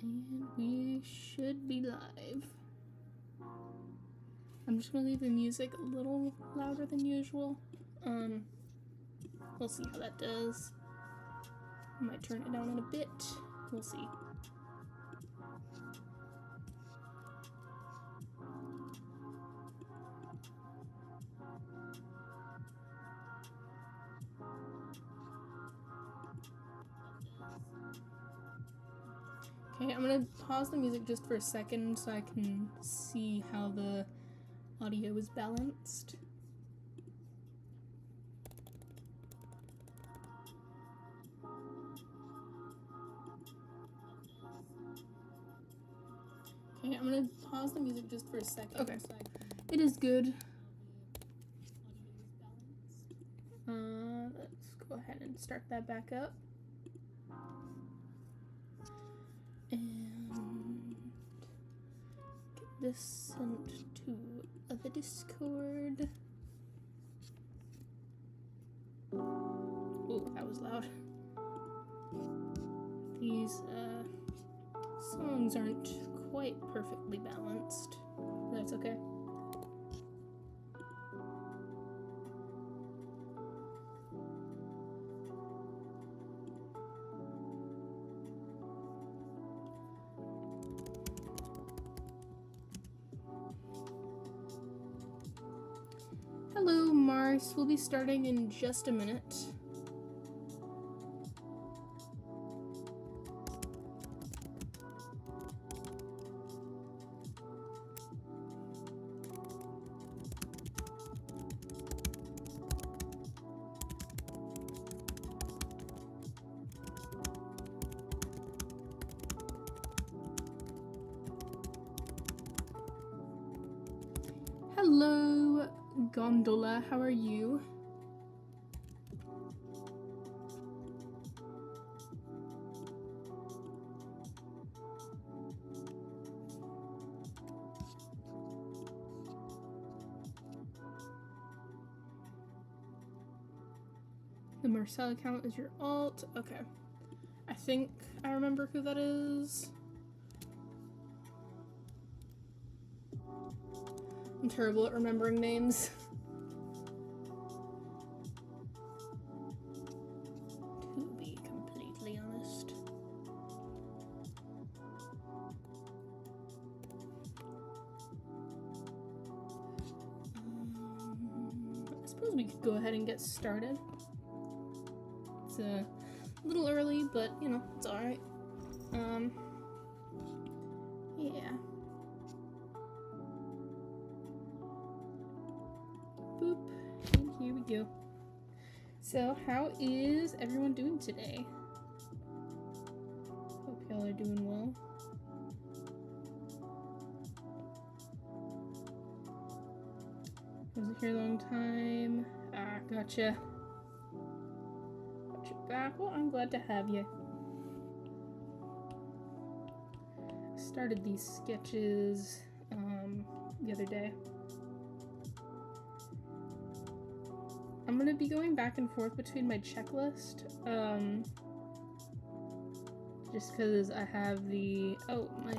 And we should be live. I'm just gonna leave the music a little louder than usual. We'll see how that does. I might turn it down in a bit. We'll see. Okay, I'm gonna pause the music just for a second so I can see how the audio is balanced. Okay, I'm gonna pause the music just for a second. Okay, it is good. Let's go ahead and start that back up. And get this sent to the Discord. Ooh, that was loud. These songs aren't quite perfectly balanced, but that's okay. Hello, Mars. We'll be starting in just a minute. Hello, Gondola. How are you? The Marcel account is your alt. Okay. I think I remember who that is. I'm terrible at remembering names. To be completely honest. I suppose we could go ahead and get started. It's a little early, but you know, it's alright. Yeah. Boop, and here we go. So, how is everyone doing today? Hope y'all are doing well. Wasn't here a long time. Ah, gotcha. Got you back. Well, I'm glad to have you. Started these sketches the other day. I'm gonna be going back and forth between my checklist, just because I have the, oh, my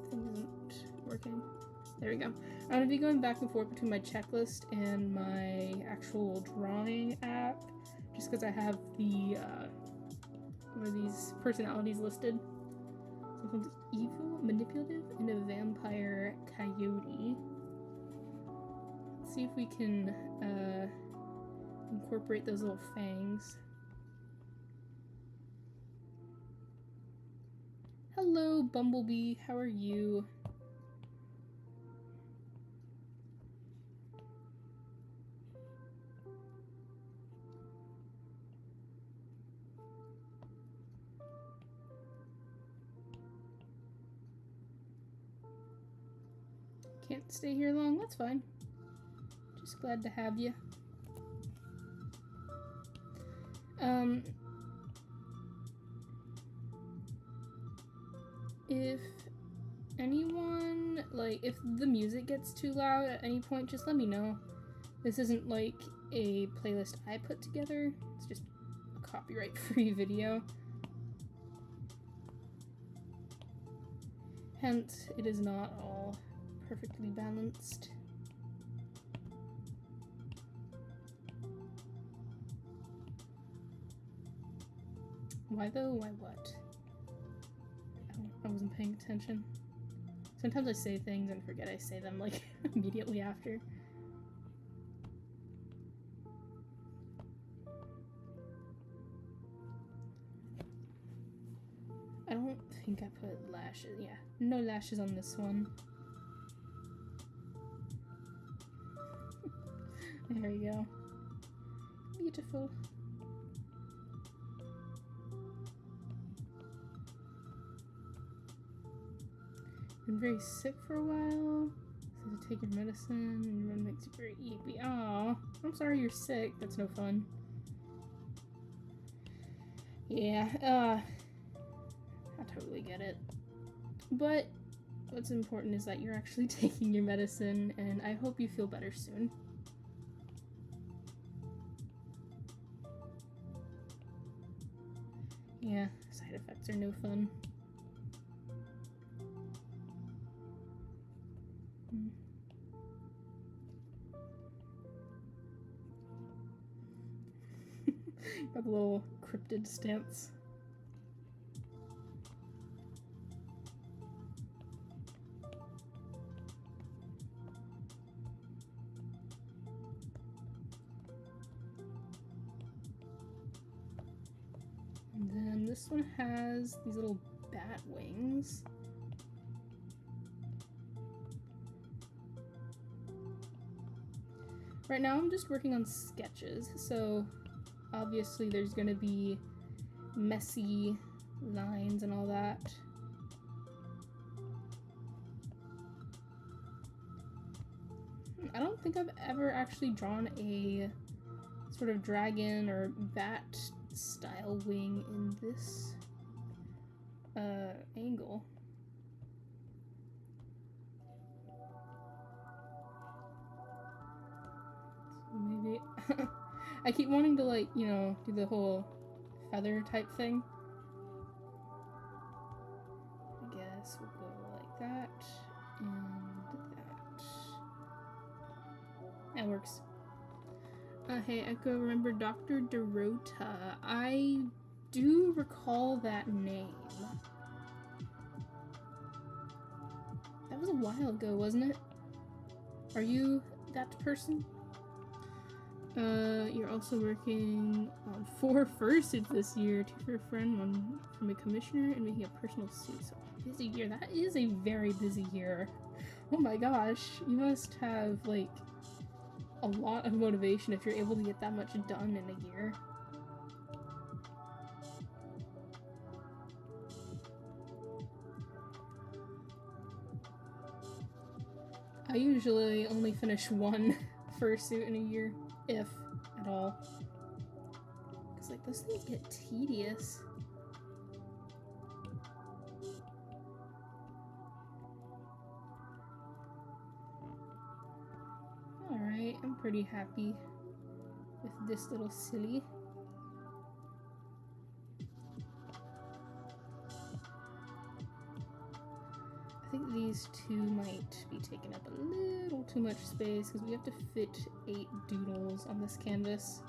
thing isn't working. There we go. I'm gonna be going back and forth between my checklist and my actual drawing app, just because I have the, one of these personalities listed. So it's evil, manipulative, and a vampire coyote. Let's see if we can, incorporate those little fangs. Hello, Bumblebee. How are you? Can't stay here long. That's fine. Just glad to have you. If anyone, like, if the music gets too loud at any point, just let me know. This isn't like a playlist I put together. It's just a copyright-free video. Hence, it is not all perfectly balanced. Why though? Why what? I wasn't paying attention. Sometimes I say things and forget I say them like immediately after. I don't think I put lashes. Yeah, no lashes on this one. There we go. Beautiful. Been very sick for a while. So to take your medicine and it makes you very eepy. Aw, I'm sorry you're sick. That's no fun. Yeah, I totally get it. But what's important is that you're actually taking your medicine, and I hope you feel better soon. Yeah, side effects are no fun. Got a little cryptid stance. And then this one has these little bat wings. Right now I'm just working on sketches, so obviously there's gonna be messy lines and all that. I don't think I've ever actually drawn a sort of dragon or bat style wing in this angle. So maybe I keep wanting to, like, you know, do the whole feather type thing. I guess we'll go like that and that. That works. Hey Echo, remember Dr. Dorota? I do recall that name. That was a while ago, wasn't it? Are you that person? You're also working on 4 fursuits this year, 2 for a friend, 1 from a commissioner, and making a personal suit. So busy year. That is a very busy year. Oh my gosh, you must have, like, a lot of motivation if you're able to get that much done in a year. I usually only finish 1 fursuit in a year, if at all. Because, like, those things get tedious. Alright, I'm pretty happy with this little silly. I think these 2 might be taking up a little too much space because we have to fit 8 doodles on this canvas.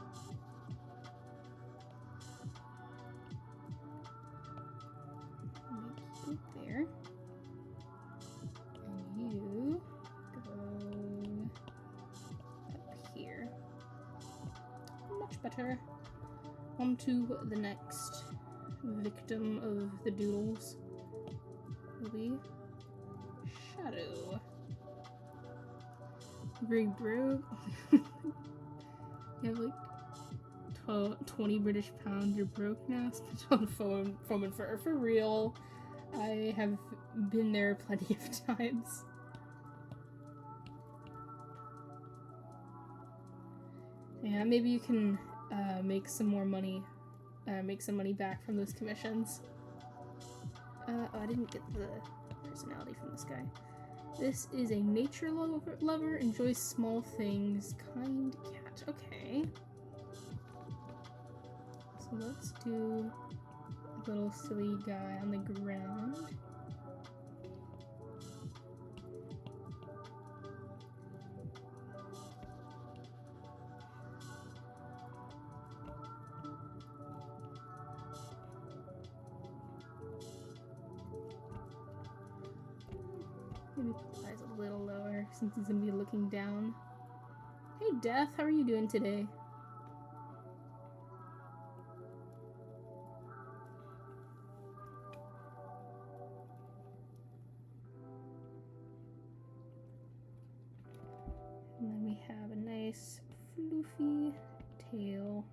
Keep it there. And you go up here. Much better. On to the next victim of the doodles. Will be Shadow. Very broke. You have like 20 British pounds. You're broke now. Spent on foam and fur. For real. I have been there plenty of times. Yeah, maybe you can make some more money. Make some money back from those commissions. Oh, I didn't get the personality from this guy. This is a nature lover, enjoys small things, kind cat. Okay. So let's do a little silly guy on the ground. Maybe put the eyes a little lower since he's gonna be looking down. Hey Death, how are you doing today? And then we have a nice floofy tail.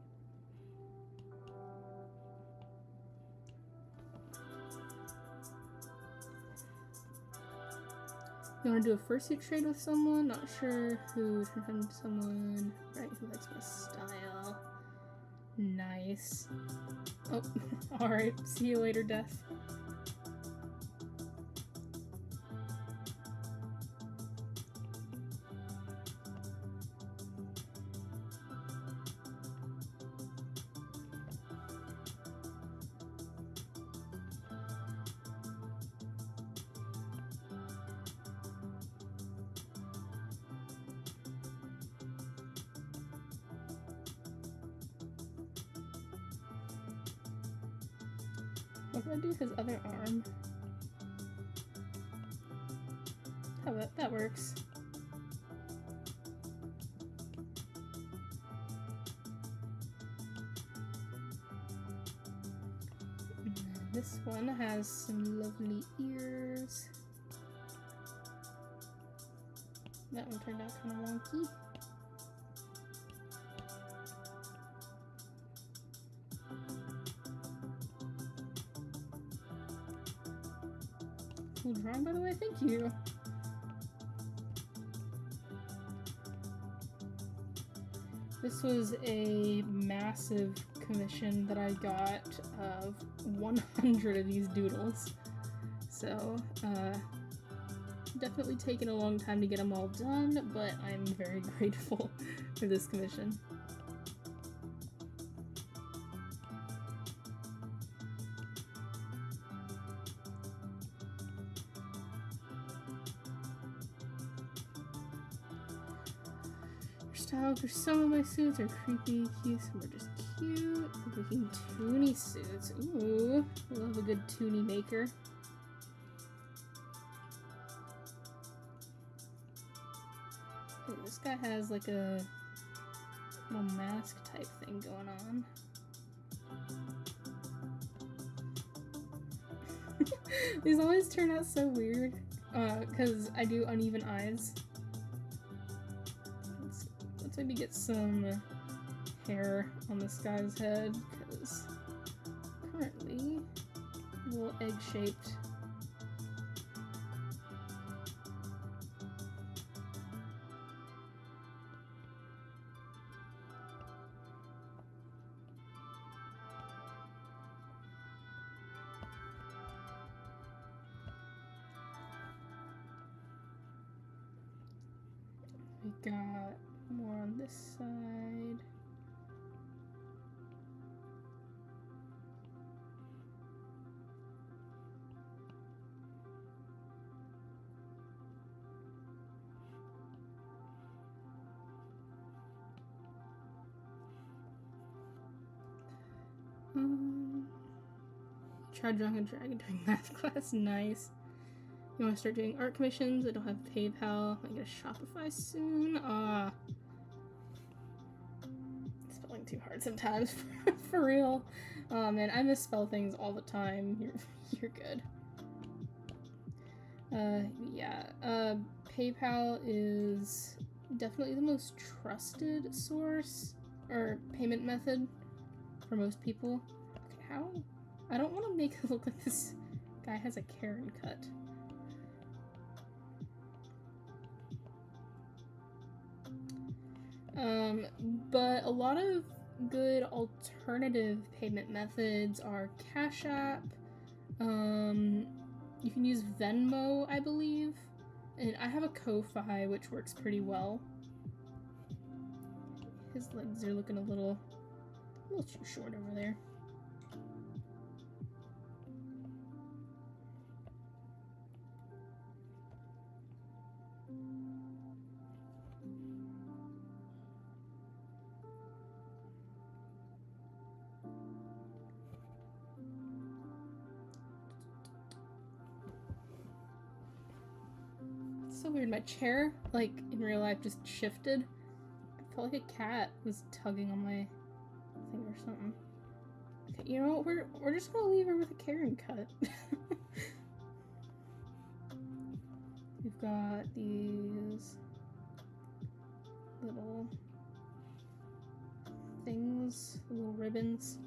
You want to do a fursuit trade with someone? Not sure who. Trying to find someone, right, who likes my style. Nice. Oh, alright. See you later, Death. What do I do with his other arm? How about that works? And this one has some lovely ears. That one turned out kind of wonky. Cool drawing, by the way, thank you. This was a massive commission that I got of 100 of these doodles. So, definitely taken a long time to get them all done, but I'm very grateful for this commission. Style for some of my suits are creepy, cute, some are just cute. Looking toony suits. Ooh, I love a good toony maker. Ooh, this guy has like a little mask type thing going on. These always turn out so weird, because I do uneven eyes. Let's maybe get some hair on this guy's head, because currently a little egg-shaped. We got more on this side. Tried drawing a dragon during math class. Nice. You want to start doing art commissions? I don't have PayPal. I get a Shopify soon. Spelling too hard sometimes. For real. Man, I misspell things all the time. You're good. Yeah. PayPal is definitely the most trusted source or payment method for most people. Okay, how? I don't want to make it look like this guy has a Karen cut. But a lot of good alternative payment methods are Cash App. You can use Venmo, I believe. And I have a Ko-Fi, which works pretty well. His legs are looking a little too short over there. so weird. My chair, like, in real life just shifted. I felt like a cat was tugging on my thing or something. Okay, you know what? We're just gonna leave her with a Karen cut. We've got these little things, little ribbons.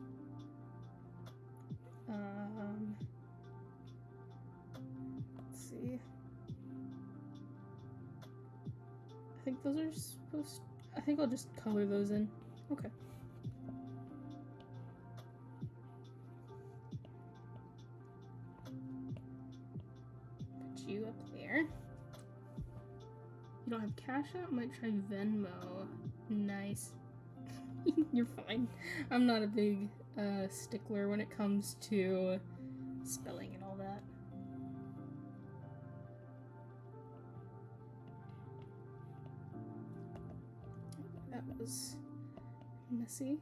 Let's see. I think those are supposed. I think I'll just color those in. Okay. Put you up there. You don't have Cash App? Might try Venmo. Nice. You're fine. I'm not a big stickler when it comes to spelling and all that. That was messy.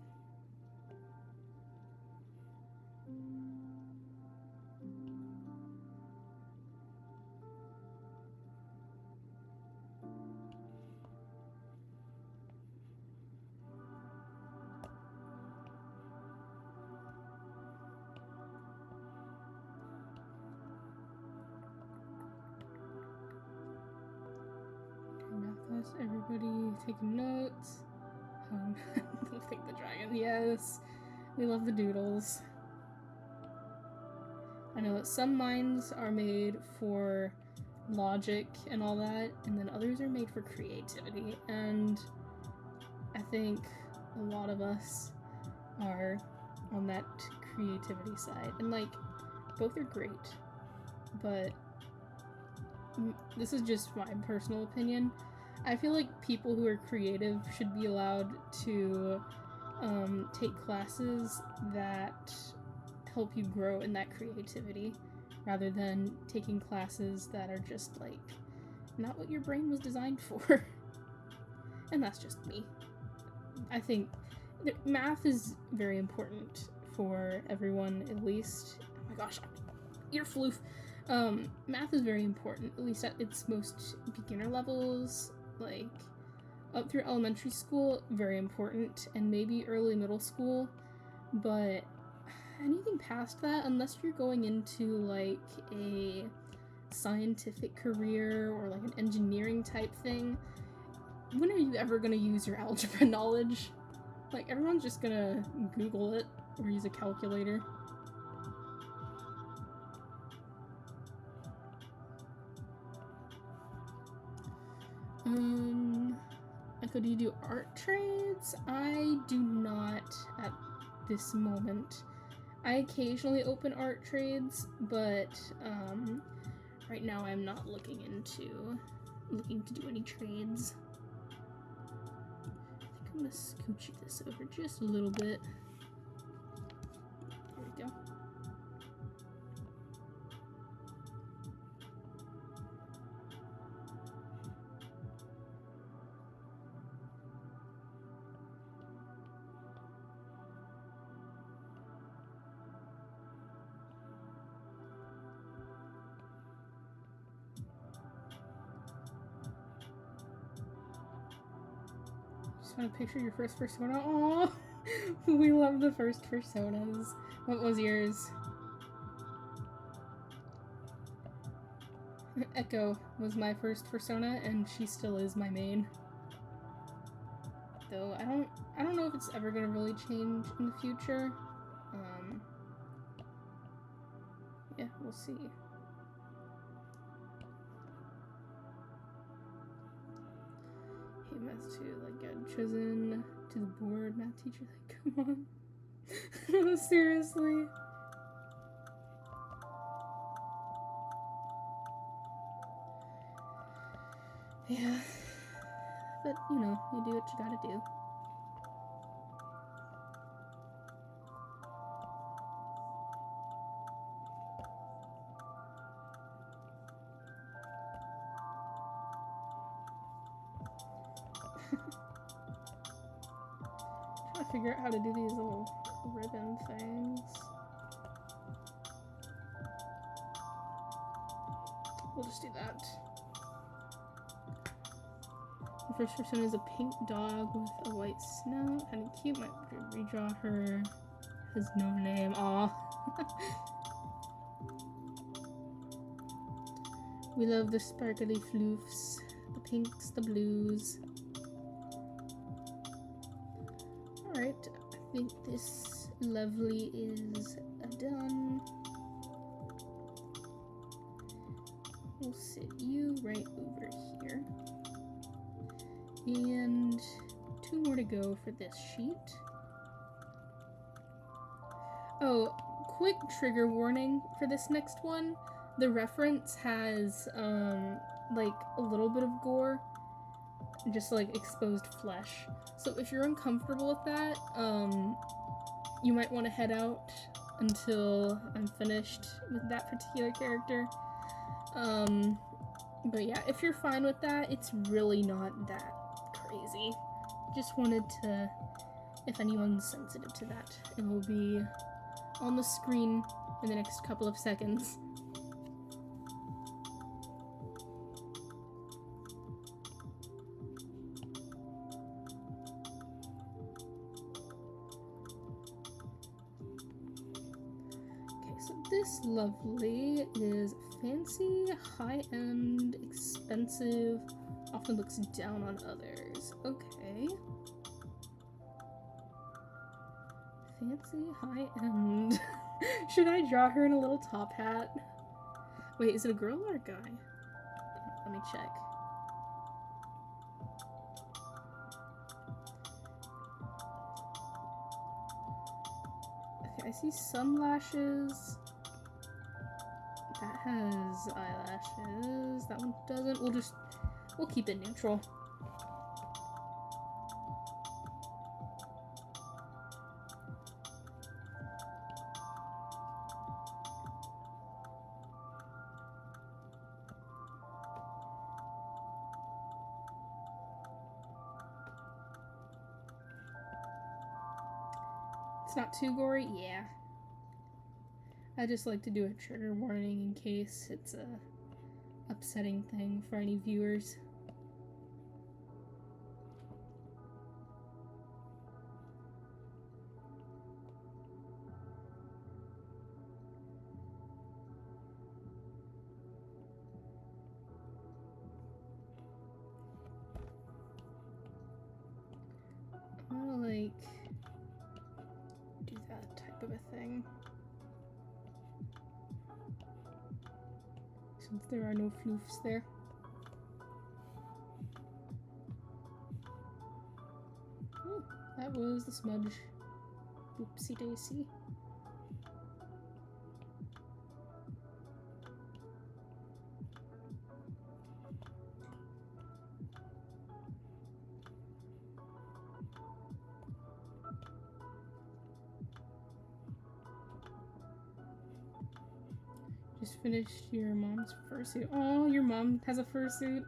Everybody taking notes. Think the dragon. Yes, we love the doodles. I know that some minds are made for logic and all that, and then others are made for creativity. And I think a lot of us are on that creativity side, and like both are great. But this is just my personal opinion. I feel like people who are creative should be allowed to take classes that help you grow in that creativity, rather than taking classes that are just like not what your brain was designed for. And that's just me. I think math is very important for everyone, at least. Oh my gosh, ear floof. Math is very important, at least at its most beginner levels. Like, up through elementary school, very important, and maybe early middle school, but anything past that, unless you're going into, like, a scientific career or, like, an engineering type thing, when are you ever gonna use your algebra knowledge? Like, everyone's just gonna Google it or use a calculator. Could you do art trades? I do not at this moment. I occasionally open art trades, but right now I'm not looking to do any trades. I think I'm gonna scooch this over just a little bit. There we go. Want to picture your first persona? Aww, we love the first personas. What was yours? Echo was my first persona, and she still is my main. Though I don't know if it's ever gonna really change in the future. Yeah, we'll see. Math 2, like, got chosen to the board. Math teacher, like, come on. Seriously. Yeah. But, you know, you do what you gotta do. Figure out how to do these little ribbon things. We'll just do that. First person is a pink dog with a white snout. Kind of cute. Might redraw her. Has no name. Aw. We love the sparkly floofs. The pinks, the blues. Alright, I think this lovely is done. We'll sit you right over here. And 2 more to go for this sheet. Oh, quick trigger warning for this next one. The reference has, like, a little bit of gore. Just, like, exposed flesh. So if you're uncomfortable with that, you might want to head out until I'm finished with that particular character. But yeah, if you're fine with that, it's really not that crazy. Just wanted to, if anyone's sensitive to that, it will be on the screen in the next couple of seconds. Okay, so this lovely is fancy, high-end, expensive, often looks down on others. Okay. Fancy, high-end. Should I draw her in a little top hat? Wait, is it a girl or a guy? Let me check. Okay, I see some lashes. That has eyelashes. That one doesn't. We'll keep it neutral. It's not too gory? Yeah. I just like to do a trigger warning in case it's a upsetting thing for any viewers. I wanna like do that type of a thing. Since there are no floofs there. Oh, that was the smudge. Oopsie daisy. Just finished your mom's fursuit. Oh, your mom has a fursuit.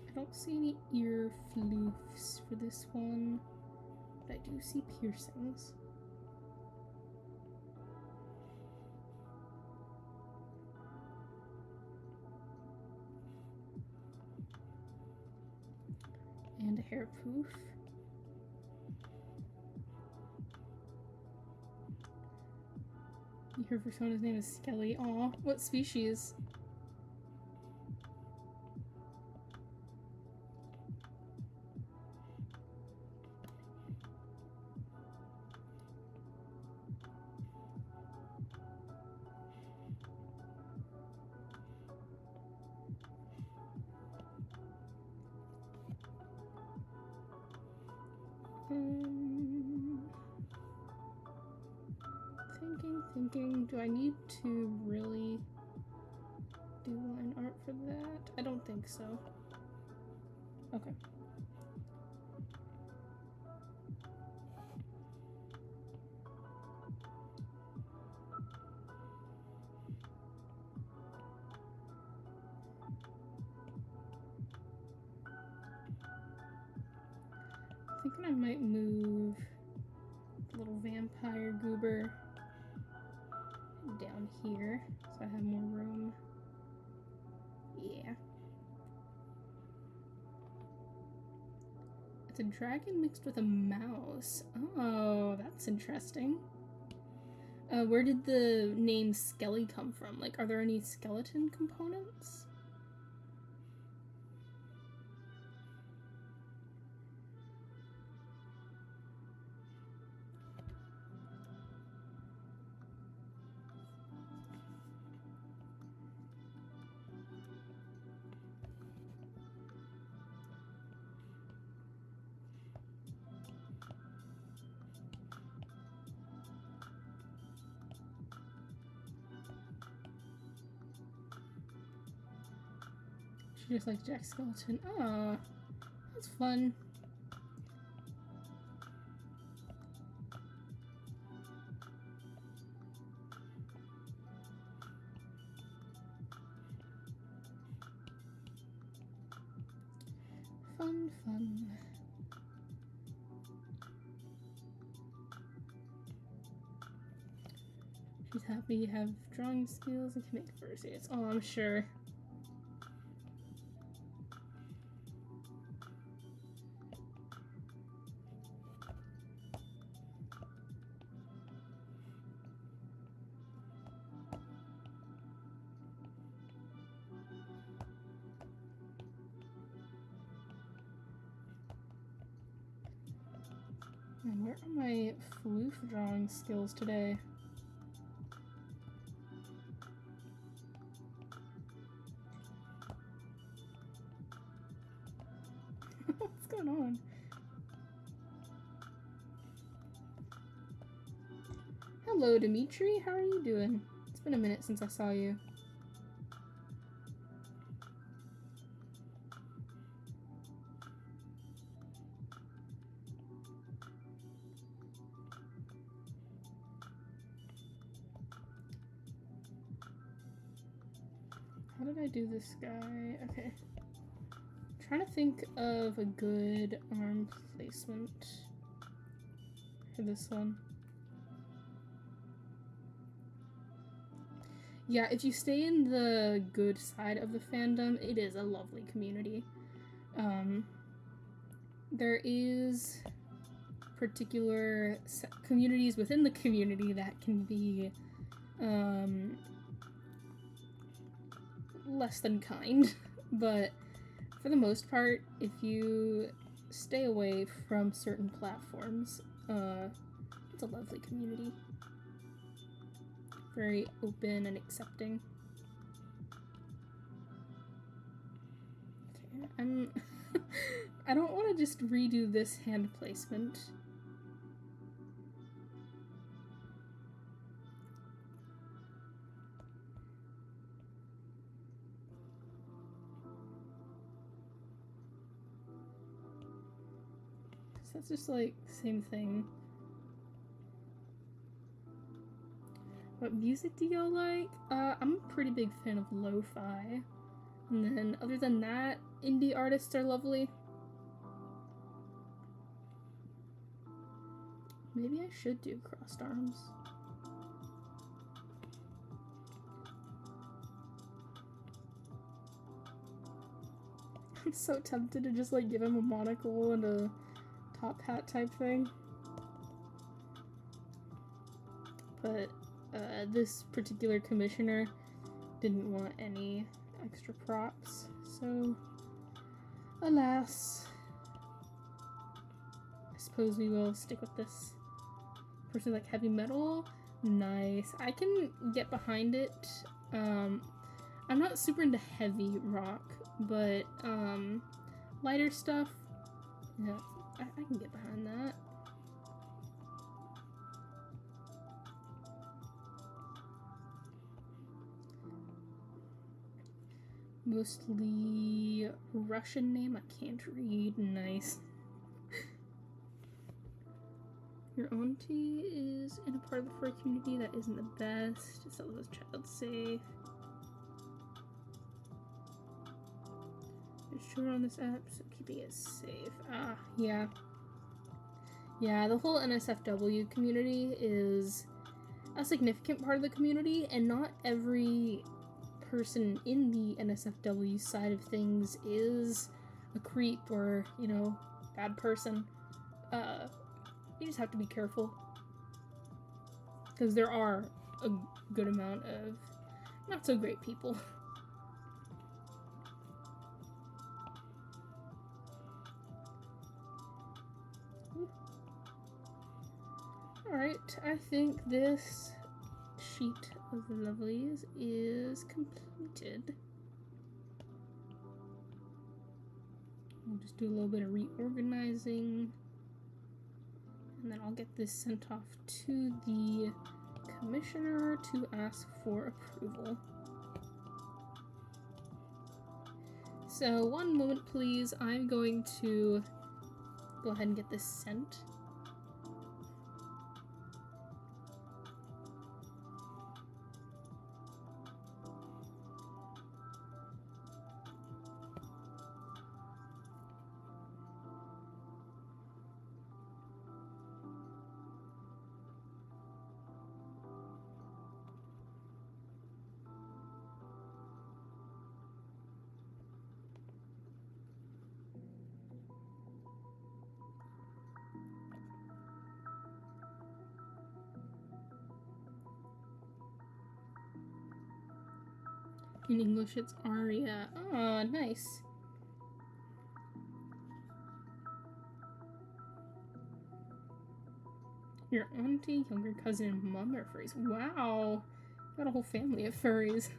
I don't see any ear floofs for this one, but I do see piercings. And a hair poof. Her persona's name is Skelly. Aw, what species? Thinking, do I need to really do line art for that? I don't think so. Okay. thinking I might move the little vampire goober down here so I have more room. Yeah. It's a dragon mixed with a mouse. Oh, that's interesting. Where did the name Skelly come from? Like, are there any skeleton components? She just likes Jack Skeleton. Ah, that's fun. Fun, fun. She's happy you have drawing skills and can make fursuits. Oh, I'm sure. And where are my floof drawing skills today? What's going on? Hello, Dimitri. How are you doing? It's been a minute since I saw you. How did I do this guy? Okay. I'm trying to think of a good arm placement for this one. Yeah, if you stay in the good side of the fandom, it is a lovely community. There is particular communities within the community that can be less than kind, but for the most part, if you stay away from certain platforms, it's a lovely community. Very open and accepting. Okay, I don't want to just redo this hand placement. That's just like same thing. What music do y'all like? I'm a pretty big fan of lo-fi. And then other than that, indie artists are lovely. Maybe I should do crossed arms. I'm so tempted to just like give him a monocle and a top hat type thing. But this particular commissioner didn't want any extra props, so alas, I suppose we will stick with this. Person like heavy metal, nice. I can get behind it. I'm not super into heavy rock, but lighter stuff, yeah, I can get behind that. Mostly Russian name I can't read. Nice. Your auntie is in a part of the fur community that isn't the best. So was child safe. It's sure on this app, so keeping it safe. Ah, yeah. Yeah, the whole NSFW community is a significant part of the community, and not every person in the NSFW side of things is a creep or, you know, bad person. You just have to be careful. Because there are a good amount of not so great people. Alright, I think this sheet of the lovelies is completed. I'll just do a little bit of reorganizing, and then I'll get this sent off to the commissioner to ask for approval. So, one moment please, I'm going to go ahead and get this sent. In English, it's Aria. Aw, nice. Your auntie, younger cousin, and mom are furries. Wow. Got a whole family of furries.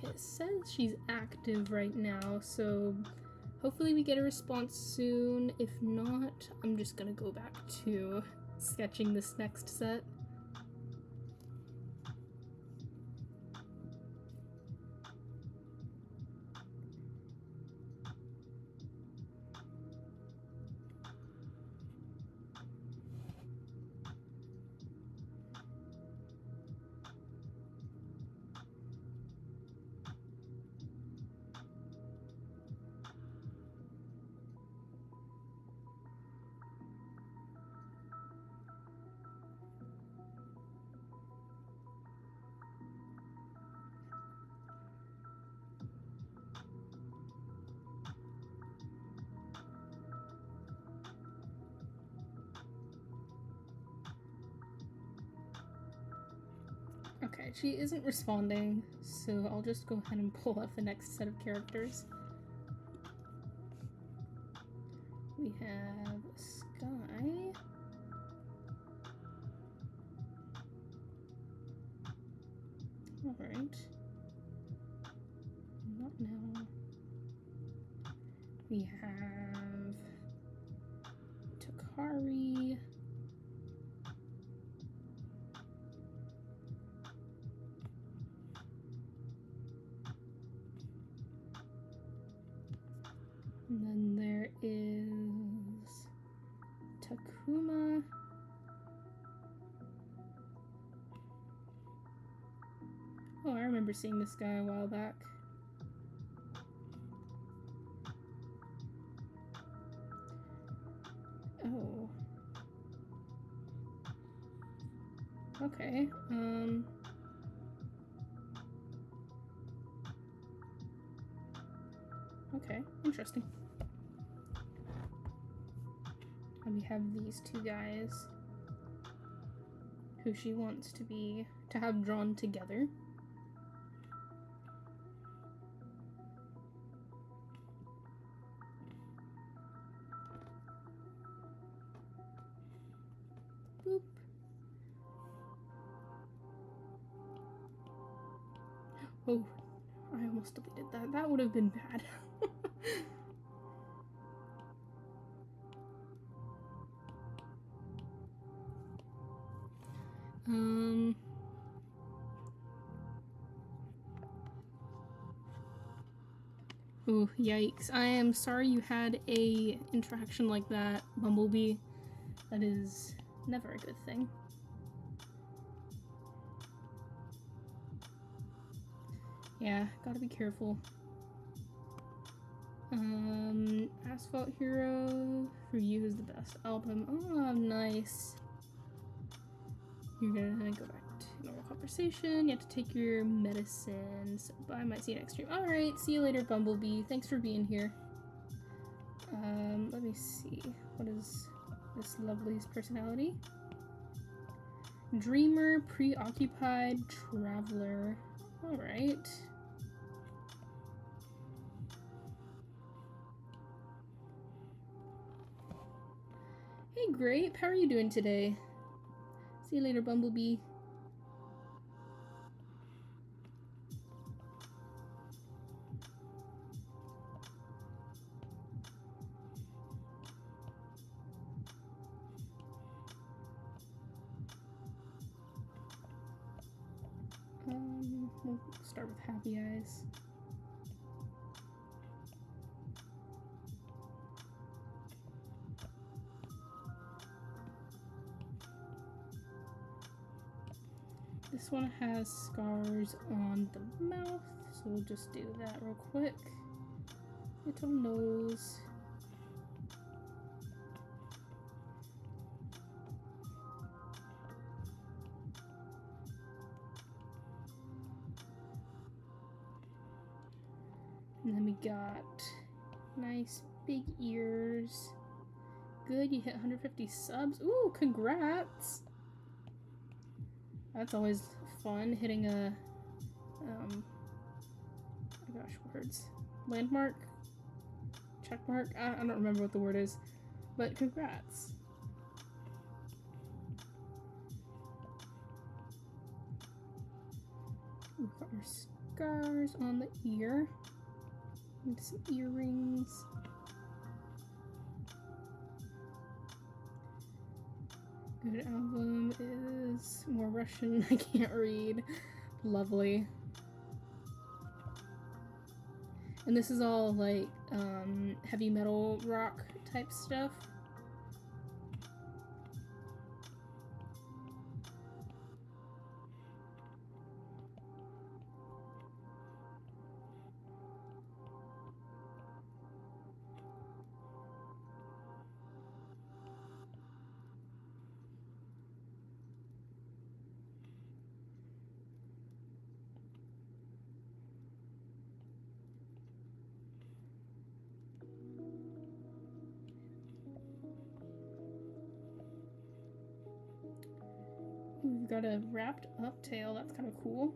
It says she's active right now, so hopefully we get a response soon. If not, I'm just gonna go back to sketching this next set. Okay, she isn't responding, so I'll just go ahead and pull up the next set of characters. We have Sky. Alright. Not now. We have Takari. And then there is Takuma. Oh, I remember seeing this guy a while back. Oh. Okay, okay, interesting. And we have these two guys who she wants to have drawn together. Boop. Oh, I almost deleted that. That would have been bad. Oh, yikes. I am sorry you had a interaction like that, Bumblebee. That is never a good thing. Yeah, gotta be careful. Asphalt Hero for You is the best album. Oh, nice. You're gonna go back to normal conversation. You have to take your medicine. So I might see you next stream. Alright, see you later, Bumblebee. Thanks for being here. Let me see. What is this lovely's personality? Dreamer, preoccupied, traveler. Alright. Hey, Grape. How are you doing today? See you later, Bumblebee. We'll start with Happy Eyes. This one has scars on the mouth, so we'll just do that real quick. Little nose. And then we got nice big ears. Good, you hit 150 subs. Ooh, congrats! That's always fun, hitting a, oh my gosh, words. Landmark? Checkmark? I don't remember what the word is, but congrats. We've got our scars on the ear. And some earrings. Good album is more Russian. I can't read. Lovely. And this is all like heavy metal rock type stuff. We've got a wrapped up tail, that's kind of cool.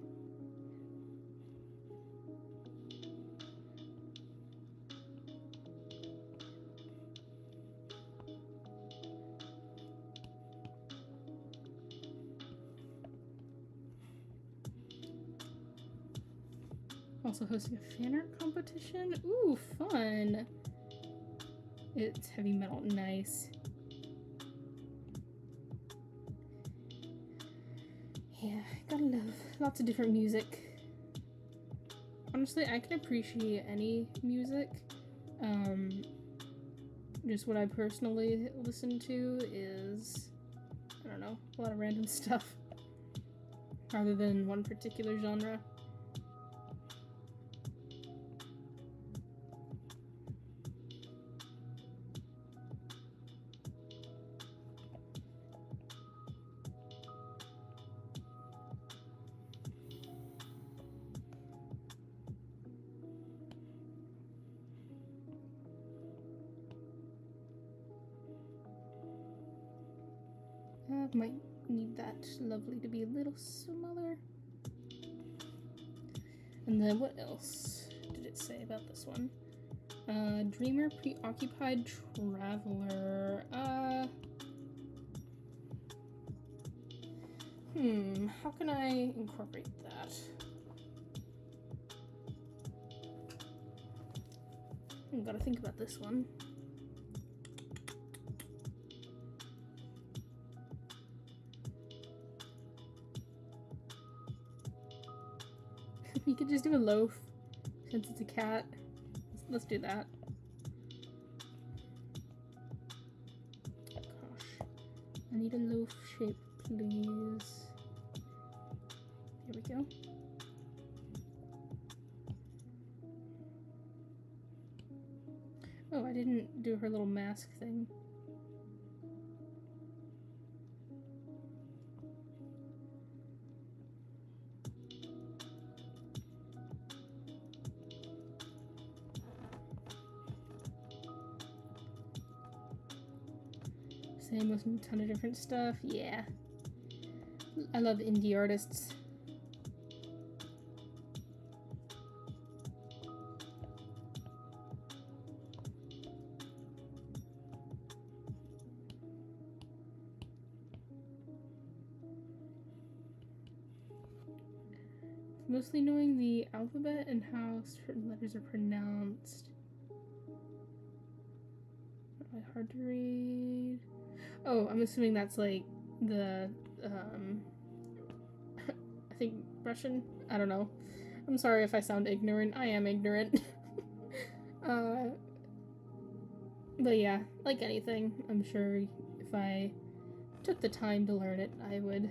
Also hosting a fan art competition. Ooh, fun. It's heavy metal, nice. Yeah, gotta love lots of different music. Honestly, I can appreciate any music. Just what I personally listen to is, I don't know, a lot of random stuff rather than one particular genre. Might need that lovely to be a little smaller. And then what else did it say about this one? Dreamer, preoccupied, traveler. How can I incorporate that? Gotta think about this one. You could just do a loaf, since it's a cat. Let's do that. Gosh, I need a loaf shape, please. Here we go. Oh, I didn't do her little mask thing. Same with a ton of different stuff. Yeah. I love indie artists. Mostly knowing the alphabet and how certain letters are pronounced. Hard to read. Oh, I'm assuming that's like the, I think Russian? I don't know. I'm sorry if I sound ignorant. I am ignorant. But yeah, like anything, I'm sure if I took the time to learn it, I would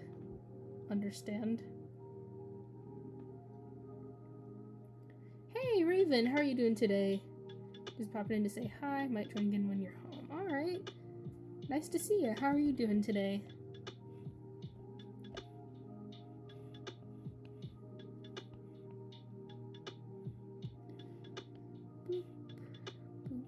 understand. Hey, Raven, how are you doing today? Just popping in to say hi. Might join again when you're home. Alright. Nice to see you. How are you doing today? Boop, boop.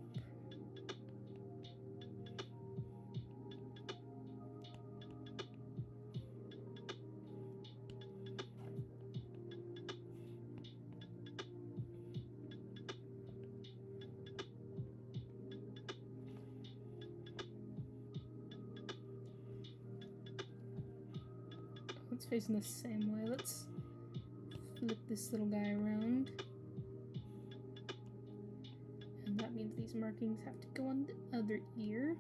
It's facing the same way. Let's flip this little guy around. And that means these markings have to go on the other ear.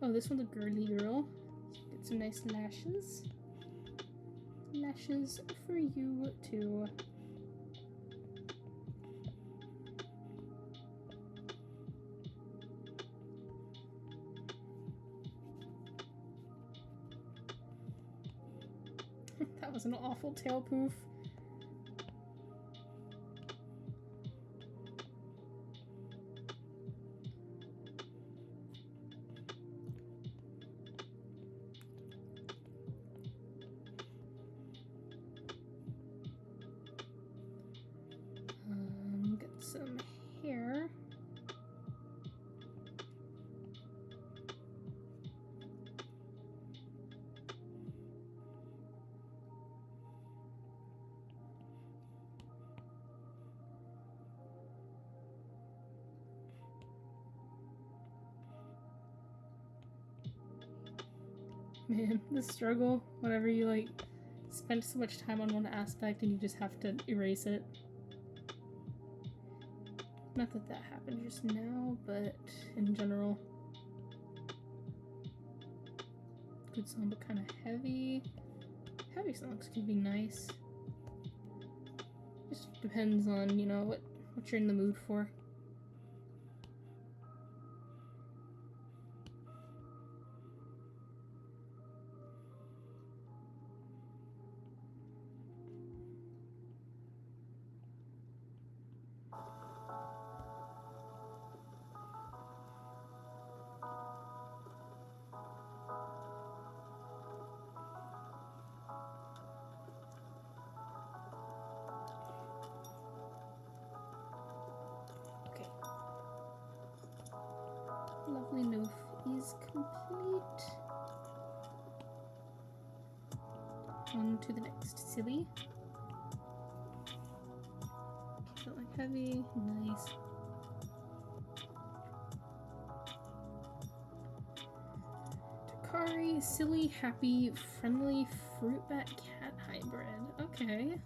Oh, this one's a girly girl. Get some nice lashes. Lashes for you too. That was an awful tail poof. Get some hair. Man, the struggle whenever you like spend so much time on one aspect and you just have to erase it. Not that that happened just now, but in general. Good song, but kind of heavy. Heavy songs can be nice. Just depends on, you know, what you're in the mood for. Lovely noof is complete. On to the next silly. Keep it like heavy, nice. Takari, silly, happy, friendly, fruit bat cat hybrid. Okay.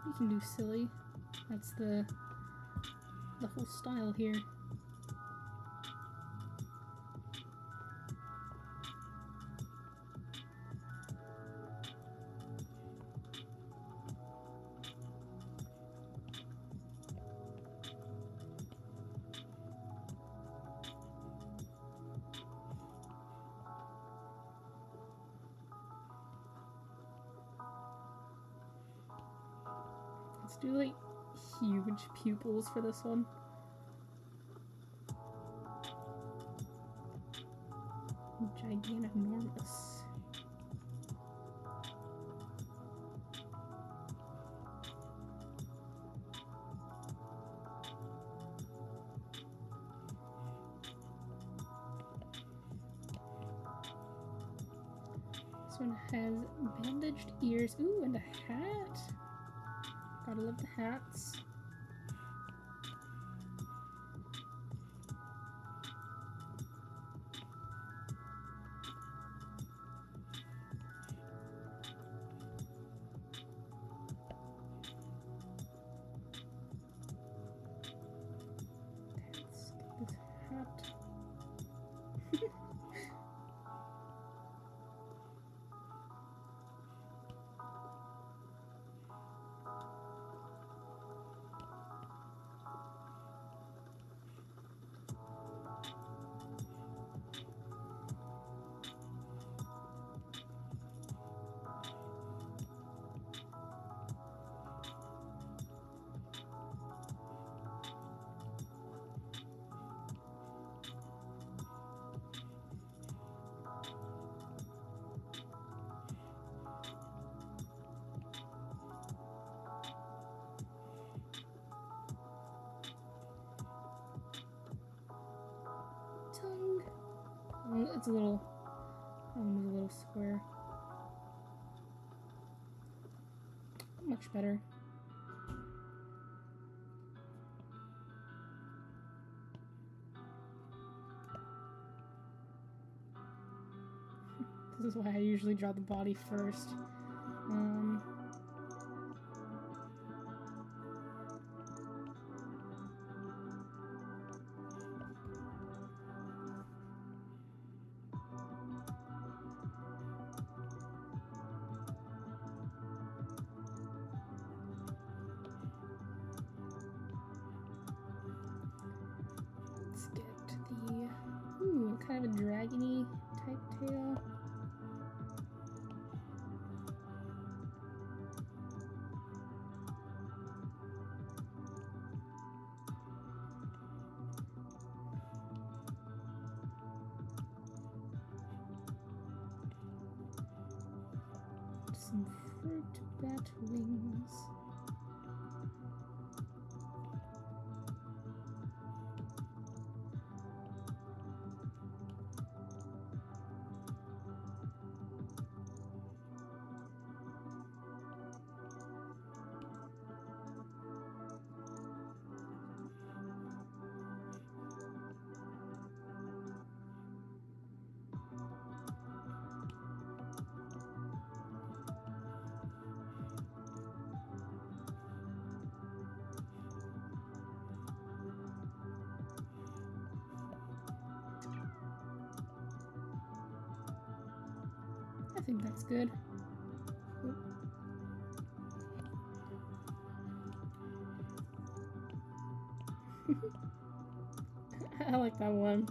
You can do silly. That's the whole style here. Let's do like huge pupils for this one. Gigantinormous. This one has bandaged ears. Ooh, and a hat. Gotta love the hats. Let's get this hat. Tongue. Oh, it's a little square. Much better. This is why I usually draw the body first. Let's get the kind of a dragony type tail. Some fruit bat wings. I think that's good. I like that one.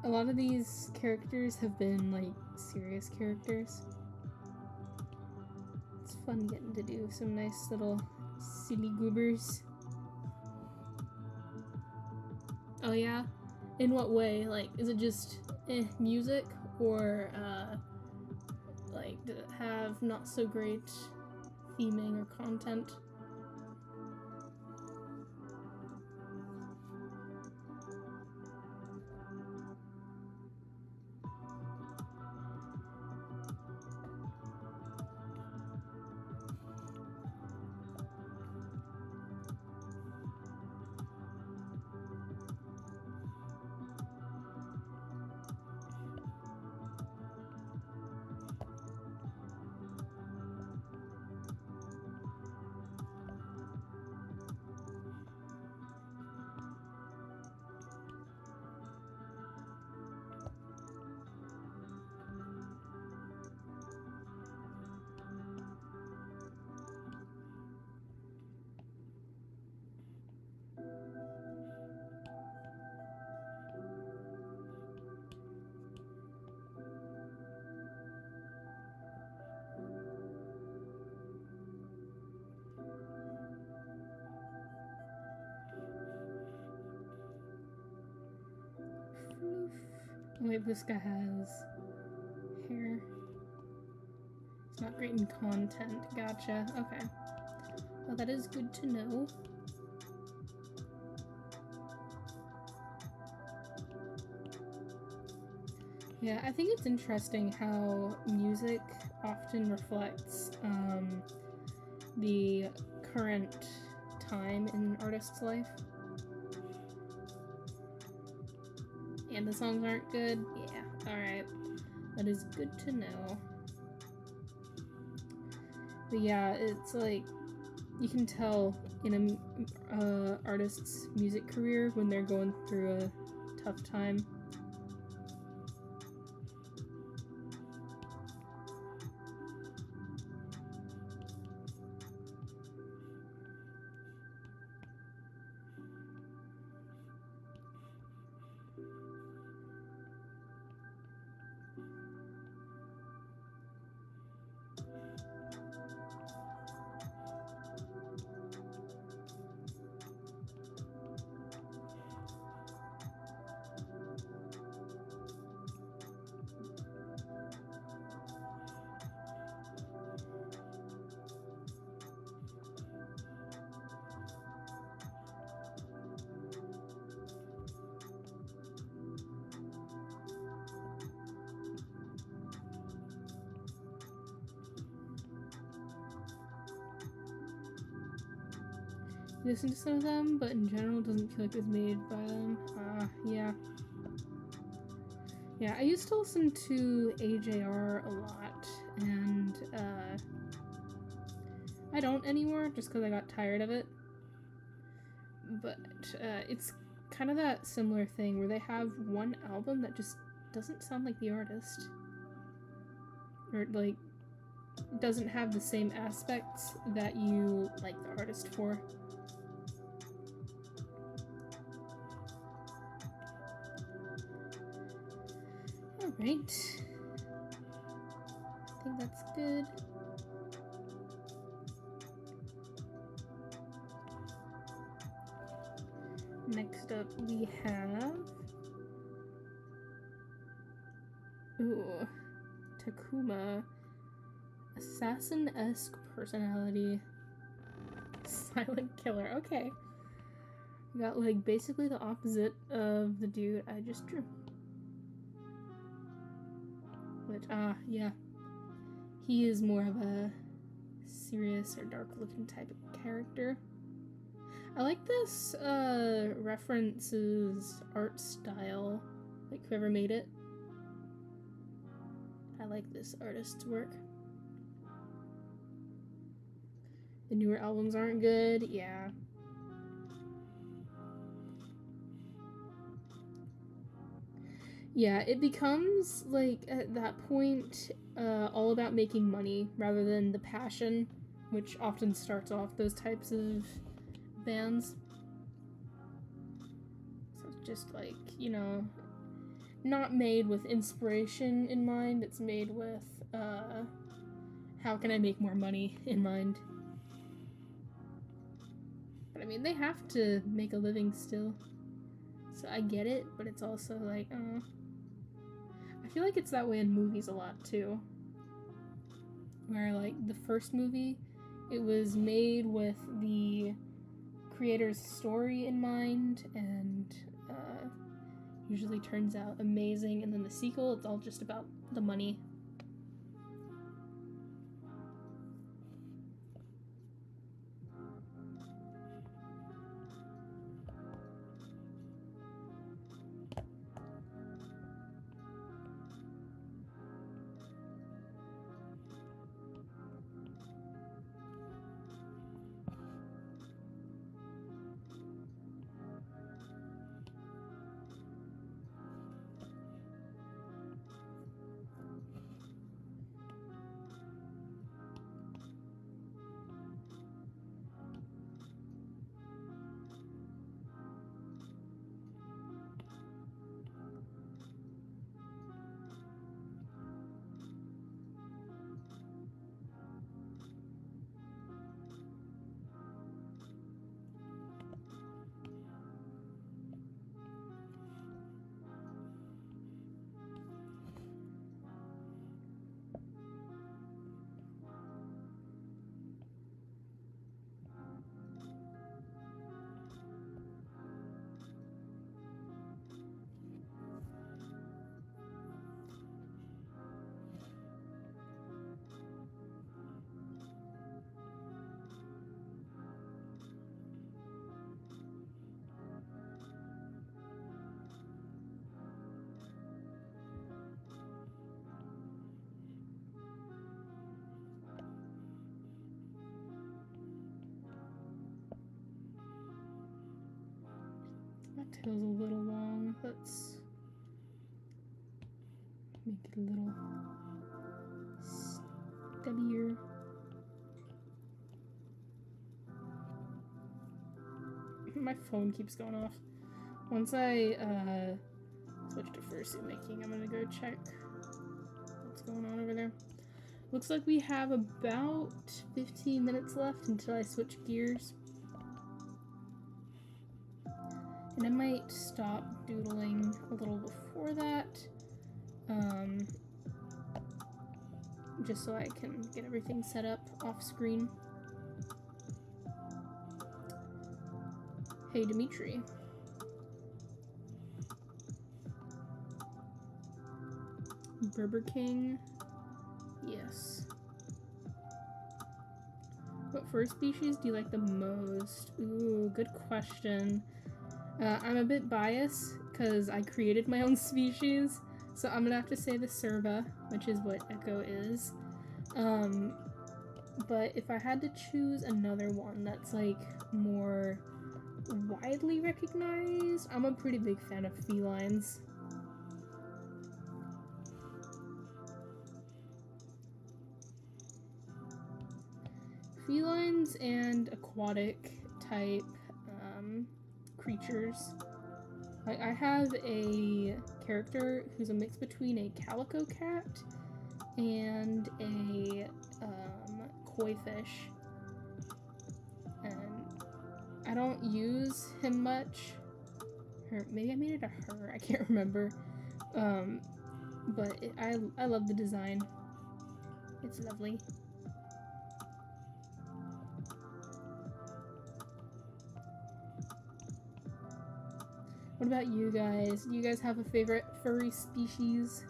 A lot of these characters have been like serious characters. It's fun getting to do some nice little silly goobers. Oh yeah? In what way? Like, is it just music, or like, did it have not so great theming or content? wait, this guy has hair. It's not great in content. Gotcha. Okay. Well, that is good to know. Yeah, I think it's interesting how music often reflects the current time in an artist's life. And the songs aren't good? Yeah, alright. That is good to know. But yeah, it's like, you can tell in an artist's music career when they're going through a tough time. Listen to some of them, but in general doesn't feel like it's made by them. Yeah. Yeah, I used to listen to AJR a lot, and I don't anymore just because I got tired of it. But it's kind of that similar thing where they have one album that just doesn't sound like the artist. Or, like, doesn't have the same aspects that you like the artist for. Alright. I think that's good. Next up we have... Ooh. Takuma. Assassin-esque personality. Silent killer. Okay. We got, like, basically the opposite of the dude I just drew. Which, yeah. He is more of a serious or dark-looking type of character. I like this, references art style. Like, whoever made it. I like this artist's work. The newer albums aren't good, yeah. Yeah, it becomes, like, at that point, all about making money rather than the passion, which often starts off those types of bands. So it's just, like, you know, not made with inspiration in mind, it's made with, how can I make more money in mind. But, I mean, they have to make a living still. So I get it, but it's also, like, I feel like it's that way in movies a lot, too. Where, like, the first movie, it was made with the creator's story in mind, and usually turns out amazing, and then the sequel, it's all just about the money. That tail's a little long. Let's make it a little stubbier. My phone keeps going off. Once I switch to fursuit making, I'm gonna go check what's going on over there. Looks like we have about 15 minutes left until I switch gears. And I might stop doodling a little before that, just so I can get everything set up off screen. Hey, Dimitri. Burger King. Yes. What fur species do you like the most? Ooh, good question. I'm a bit biased because I created my own species, so I'm gonna have to say the Serva, which is what Echo is. But if I had to choose another one that's like more widely recognized, I'm a pretty big fan of felines. Felines and aquatic type creatures. Like, I have a character who's a mix between a calico cat and a koi fish, and I don't use him much. Or maybe I made it a her, I can't remember. But I love the design. It's lovely. What about you guys? Do you guys have a favorite furry species?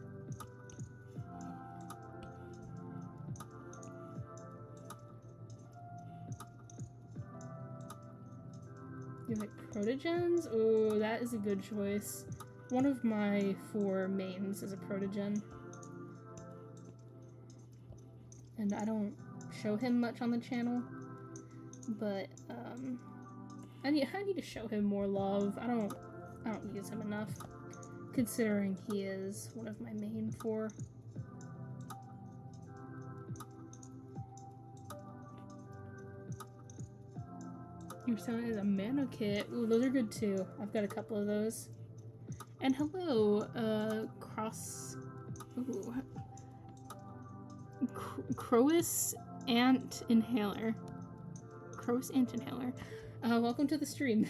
You like protogens? Oh, that is a good choice. One of my 4 mains is a protogen. And I don't show him much on the channel, but I need to show him more love. I don't use him enough, considering he is one of my main 4. Your son is a manokit. Ooh, those are good too. I've got a couple of those. And hello, Crowis Ant Inhaler. Crowis Ant Inhaler. Welcome to the stream.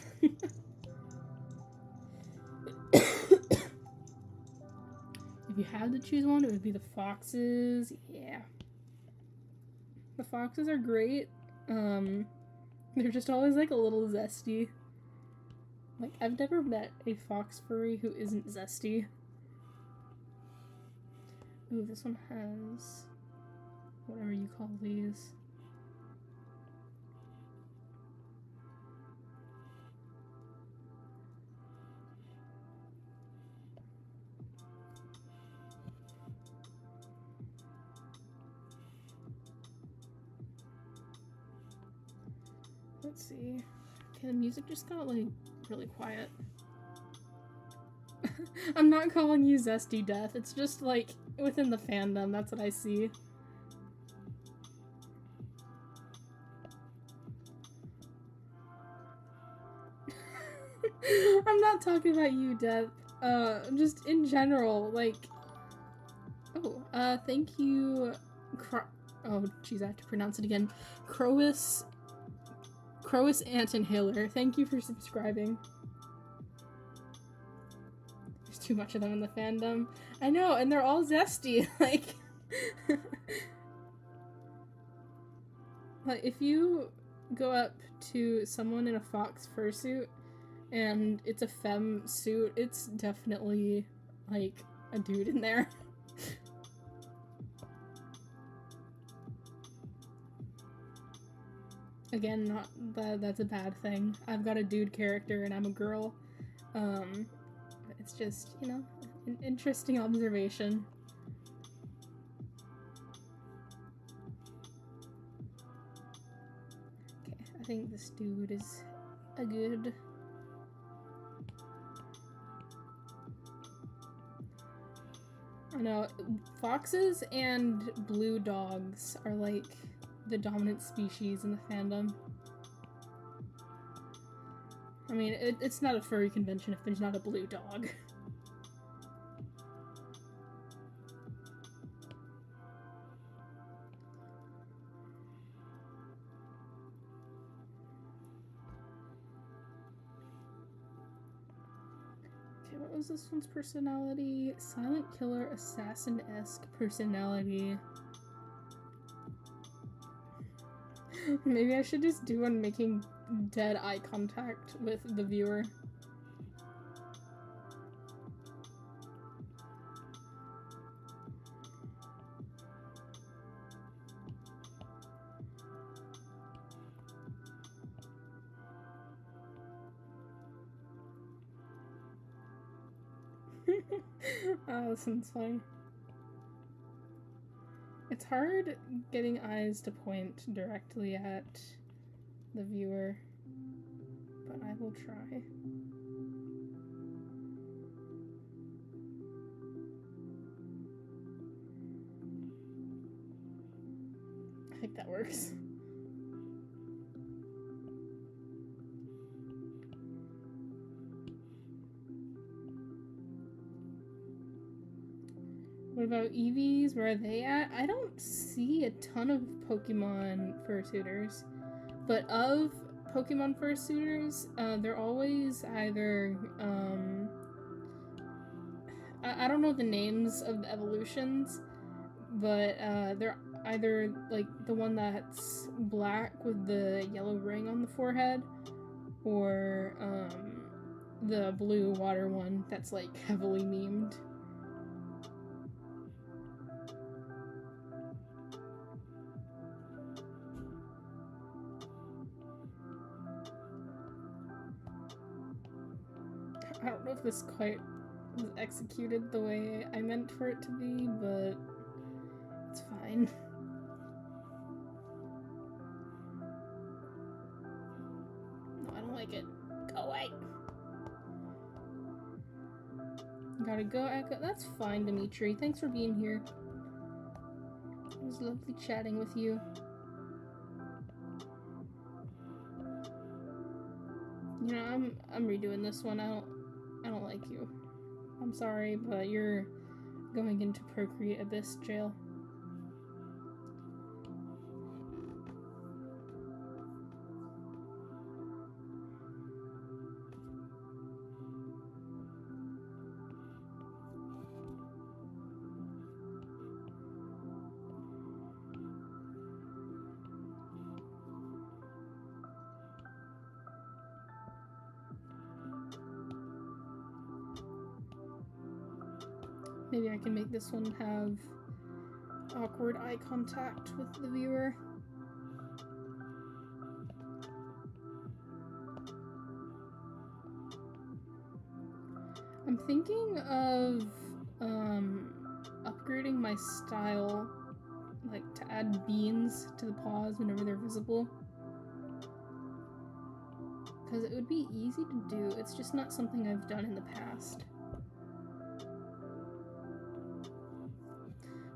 If you had to choose one, it would be the foxes. Yeah. The foxes are great. They're just always like a little zesty. Like, I've never met a fox furry who isn't zesty. Ooh, this one has whatever you call these. Let's see. Okay, the music just got like really quiet. I'm not calling you Zesty Death. It's just like within the fandom, that's what I see. I'm not talking about you, Death. Just in general, like. Oh, thank you. Oh, jeez, I have to pronounce it again. Crowis Ant Inhaler. Thank you for subscribing. There's too much of them in the fandom. I know, and they're all zesty. Like, like if you go up to someone in a fox fursuit and it's a femme suit, it's definitely like a dude in there. Again, not that's a bad thing. I've got a dude character and I'm a girl. It's just, you know, an interesting observation. Okay, I think this dude is a good I know, foxes and blue dogs are like the dominant species in the fandom. I mean, it's not a furry convention if there's not a blue dog. Okay, what was this one's personality? Silent killer, assassin-esque personality. Maybe I should just do one making dead eye contact with the viewer. Oh, this one's funny. It's hard getting eyes to point directly at the viewer, but I will try. I think that works. What about Eevees? Where are they at? I don't see a ton of Pokemon fursuiters, but of Pokemon fursuiters, they're always either, I don't know the names of the evolutions, but they're either like the one that's black with the yellow ring on the forehead, or the blue water one that's like heavily memed. I don't know if this quite was executed the way I meant for it to be, but it's fine. No, I don't like it. Go away! Gotta go, Echo. That's fine, Dimitri. Thanks for being here. It was lovely chatting with you. You know, I'm redoing this one. I don't like you. I'm sorry, but you're going into Procreate Abyss jail. Maybe I can make this one have awkward eye contact with the viewer. I'm thinking of upgrading my style, like to add beans to the paws whenever they're visible. Because it would be easy to do, it's just not something I've done in the past.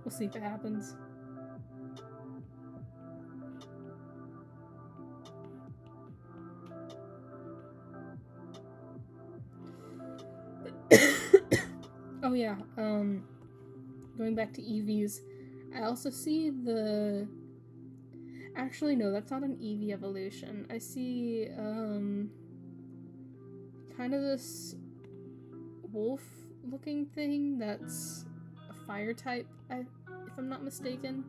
We'll see if it happens. Oh yeah, going back to Eevees, I also see the... Actually, no, that's not an Eevee evolution. I see, kind of this wolf-looking thing that's a fire type, if I'm not mistaken.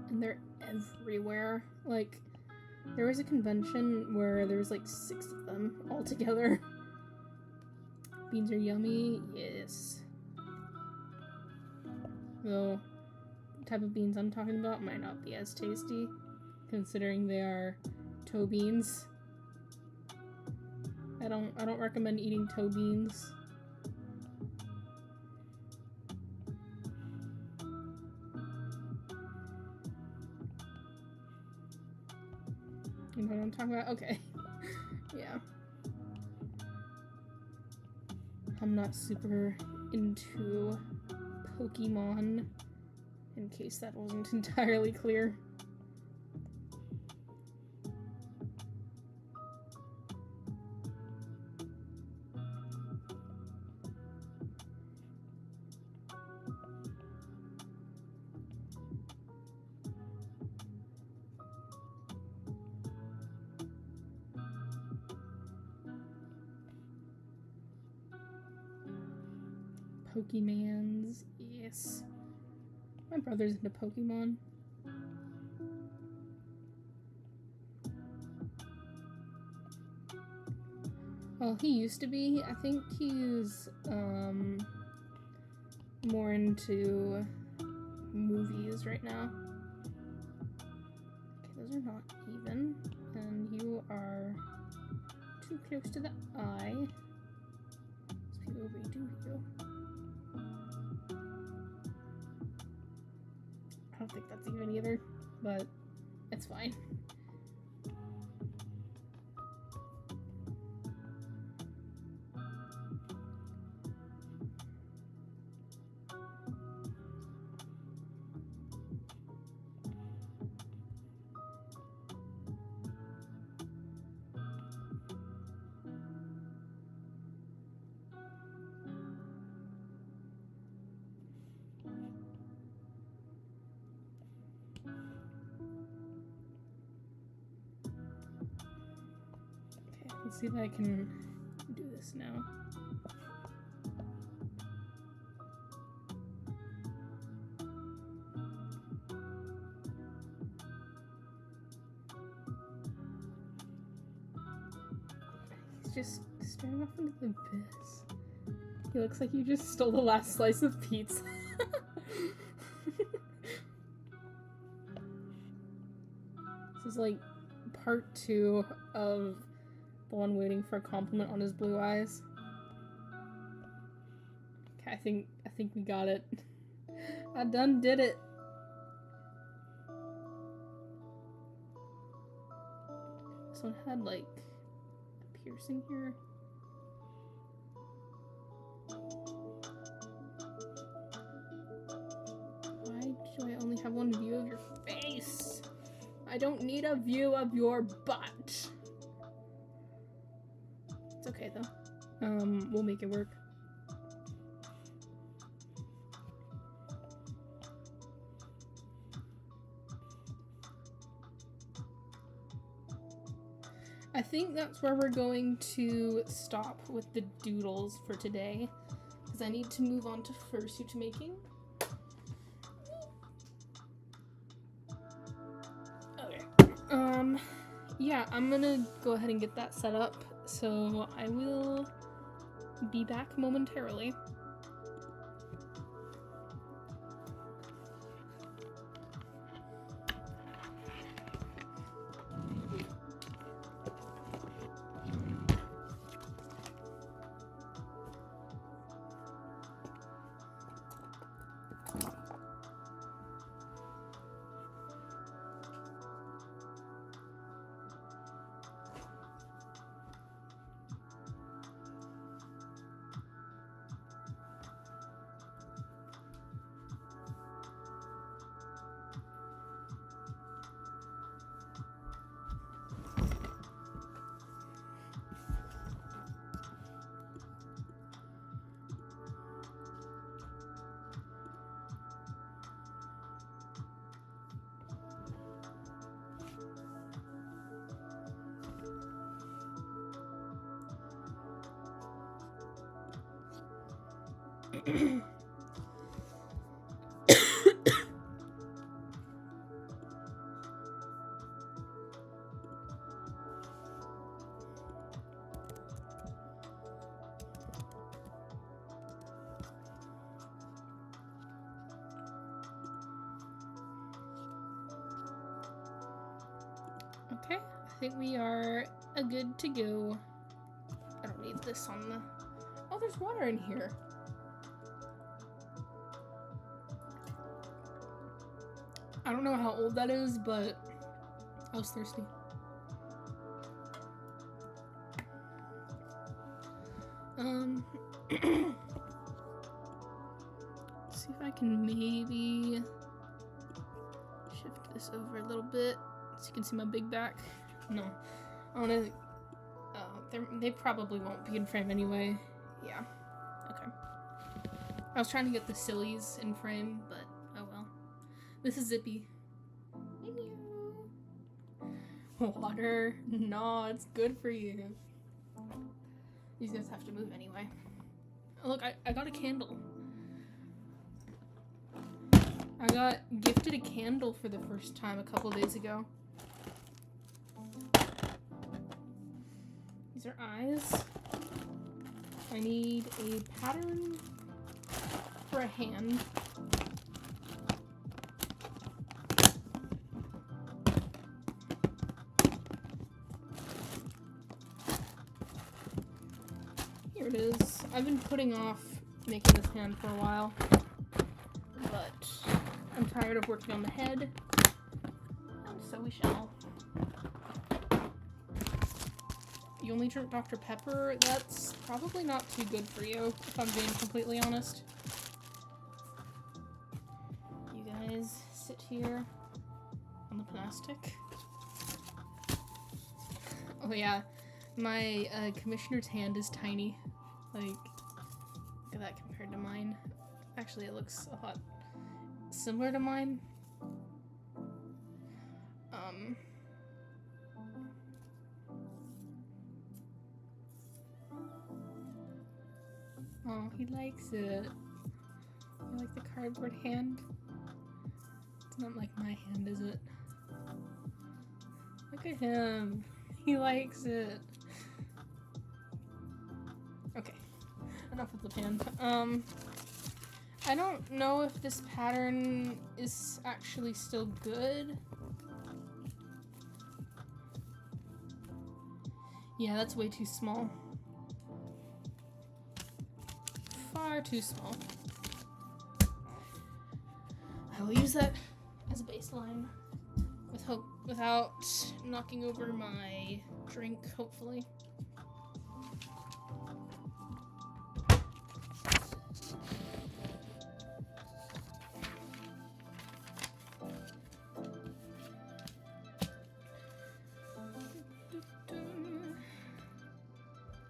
And they're everywhere. Like, there was a convention where there was like 6 of them all together. Beans are yummy, yes. Though, the type of beans I'm talking about might not be as tasty, considering they are toe beans. I don't recommend eating toe beans. You know what I'm talking about? Okay. Yeah. I'm not super into Pokemon, in case that wasn't entirely clear. Pokemans, yes. My brother's into Pokemon. Well, he used to be. I think he's more into movies right now. Okay, those are not even. And you are too close to the eye. Let's people redo you. I don't think that's even either, but it's fine. Let's see if I can do this now. He's just staring off into the abyss. He looks like you just stole the last slice of pizza. This is like part 2 of the one waiting for a compliment on his blue eyes. Okay, I think we got it. I done did it. This one had like a piercing here. Why do I only have one view of your face? I don't need a view of your butt. It's okay though. We'll make it work. I think that's where we're going to stop with the doodles for today, because I need to move on to fursuit making. Okay. Yeah, I'm gonna go ahead and get that set up. So I will be back momentarily. Okay, I think we are good to go. I don't need this on the... Oh, there's water in here. I don't know how old that is, but I was thirsty. see if I can maybe shift this over a little bit so you can see my big back. No, I want to. They probably won't be in frame anyway. Yeah. Okay. I was trying to get the sillies in frame, but oh well. This is Zippy. Water. No, it's good for you. These guys have to move anyway. Oh, look, I got a candle. I got gifted a candle for the first time a couple days ago. These are eyes. I need a pattern for a hand. Here it is. I've been putting off making this hand for a while, but I'm tired of working on the head, and so we shall. You only drink Dr. Pepper? That's probably not too good for you, if I'm being completely honest. You guys sit here on the plastic. Oh yeah, my commissioner's hand is tiny. Like, look at that compared to mine. Actually, it looks a lot similar to mine. Oh, he likes it. You like the cardboard hand? It's not like my hand, is it? Look at him. He likes it. Okay. Enough with the hand. I don't know if this pattern is actually still good. Yeah, that's way too small. Far too small. I will use that as a baseline without knocking over my drink, hopefully.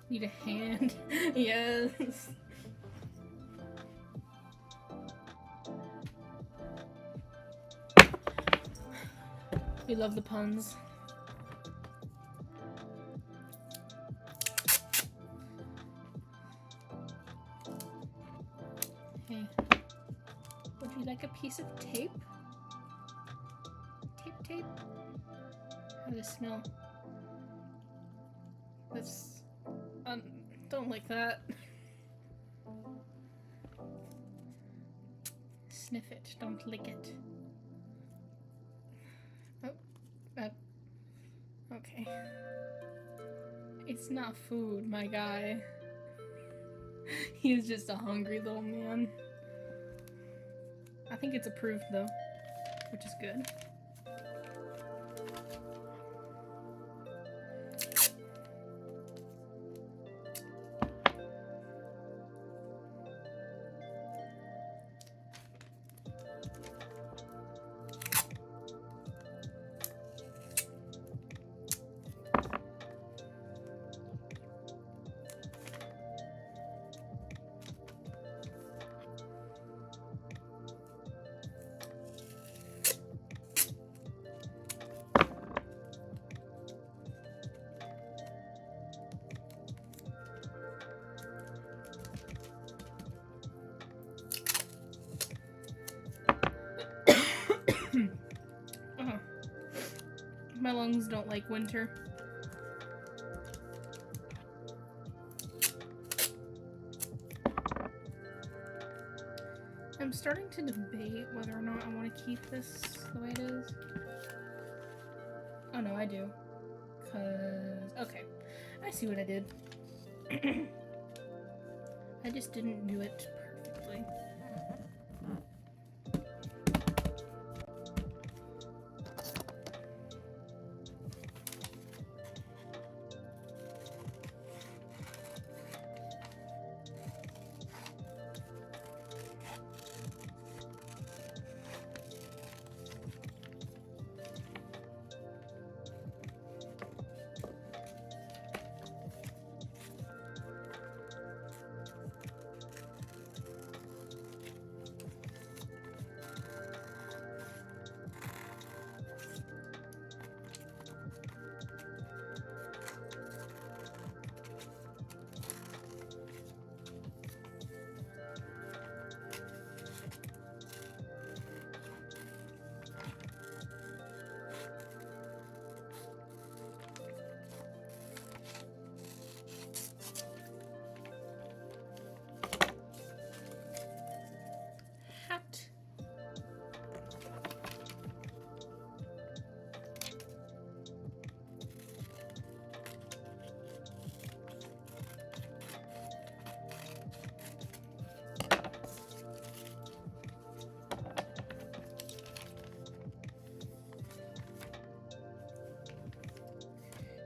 Need a hand. Yes. We love the puns. Hey, would you like a piece of tape? Tape? How does it smell? This, don't like that. Sniff it, don't lick it. Okay. It's not food, my guy. He's just a hungry little man. I think it's approved though, which is good. My lungs don't like winter. I'm starting to debate whether or not I want to keep this the way it is. Oh no, I do. Okay. I see what I did. I just didn't do it perfectly.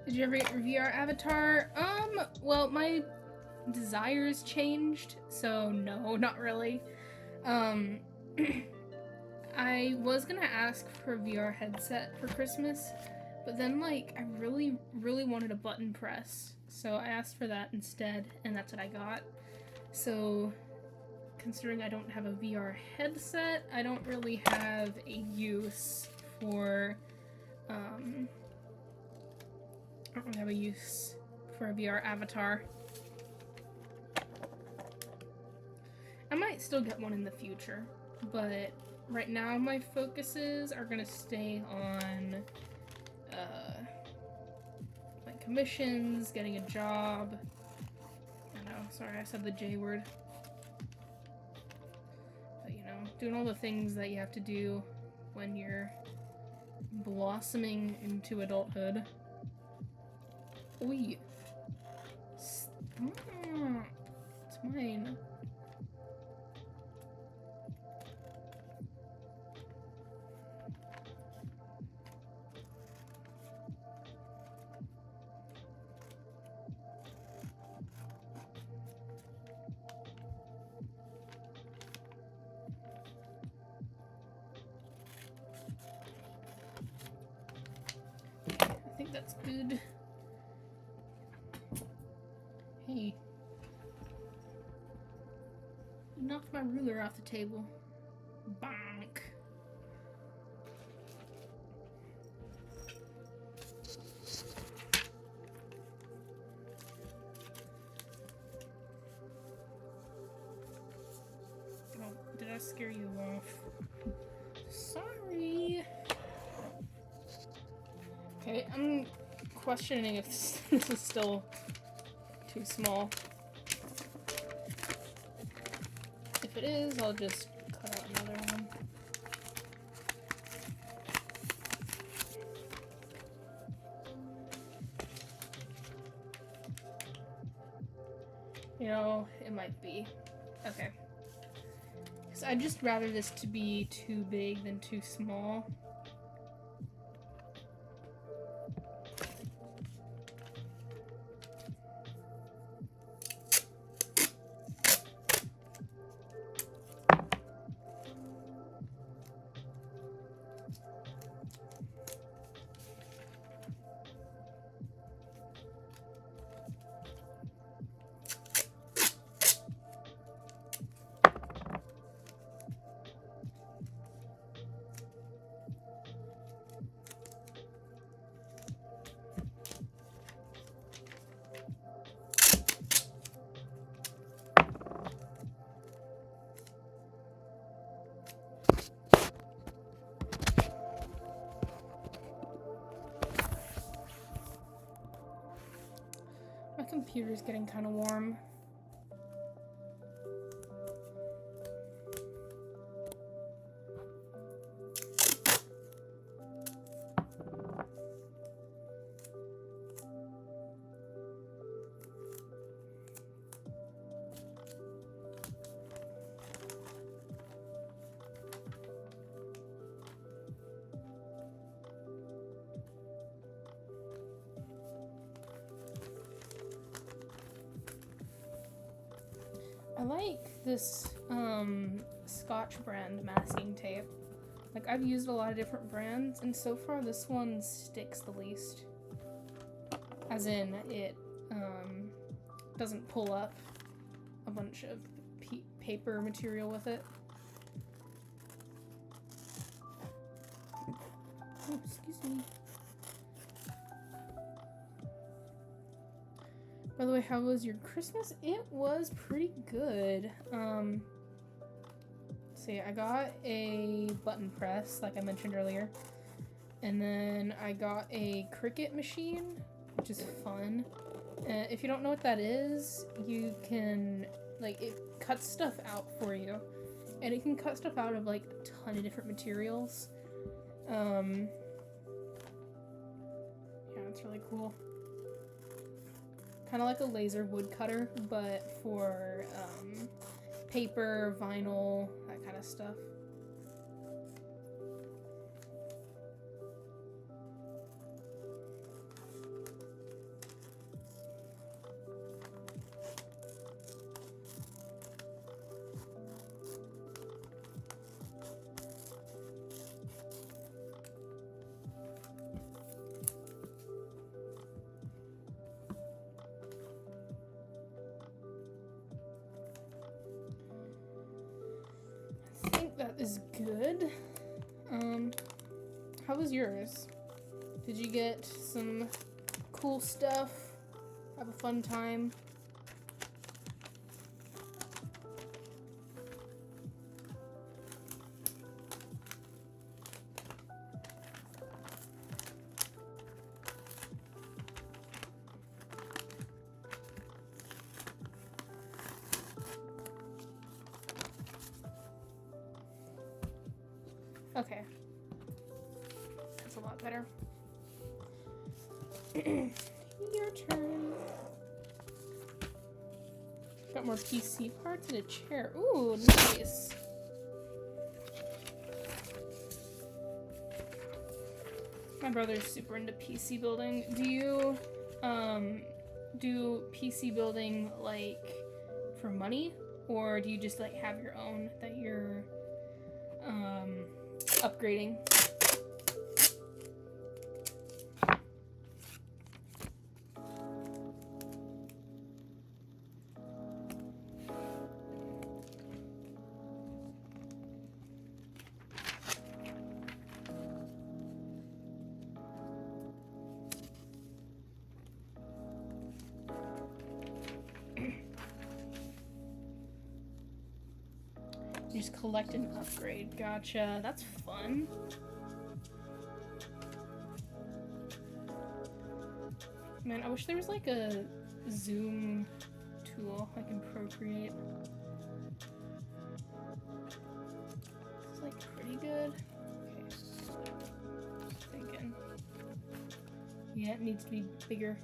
Did you ever get your VR avatar? Well, my desires changed, so no, not really. I was gonna ask for a VR headset for Christmas, but then, like, I really, really wanted a button press, so I asked for that instead, and that's what I got. So, considering I don't have a VR headset, I don't really have a use for, I don't really have a use for a VR avatar. I might still get one in the future, but right now my focuses are gonna stay on like commissions, getting a job. I know, sorry, I said the J word. But you know, doing all the things that you have to do when you're blossoming into adulthood. Oi. It's mine. I think that's good. Hey. You knocked my ruler off the table. Bonk. Oh, did I scare you off? Sorry. Okay, I'm questioning if this is still too small. If it is, I'll just cut out another one. You know, it might be. Okay. Because I'd just rather this to be too big than too small. My computer's getting kind of warm. I like this Scotch brand masking tape. Like, I've used a lot of different brands, and so far this one sticks the least. As in, it doesn't pull up a bunch of paper material with it. Oh, excuse me. By the way, how was your Christmas? It was pretty good. See, I got a button press, like I mentioned earlier. And then I got a Cricut machine, which is fun. If you don't know what that is, you can, like, it cuts stuff out for you. And it can cut stuff out of, like, a ton of different materials. Yeah, it's really cool. Kind of like a laser woodcutter, but for paper, vinyl, that kind of stuff. that is good. How was yours? Did you get some cool stuff? Have a fun time? Okay. That's a lot better. Your turn. Got more PC parts and a chair. Ooh, nice. My brother's super into PC building. Do you do PC building like for money, or do you just like have your own that you're upgrading? You just collect and upgrade. Gotcha. That's fun. Man, I wish there was like a zoom tool like in Procreate. It's like pretty good. Okay. Just thinking. Yeah, it needs to be bigger.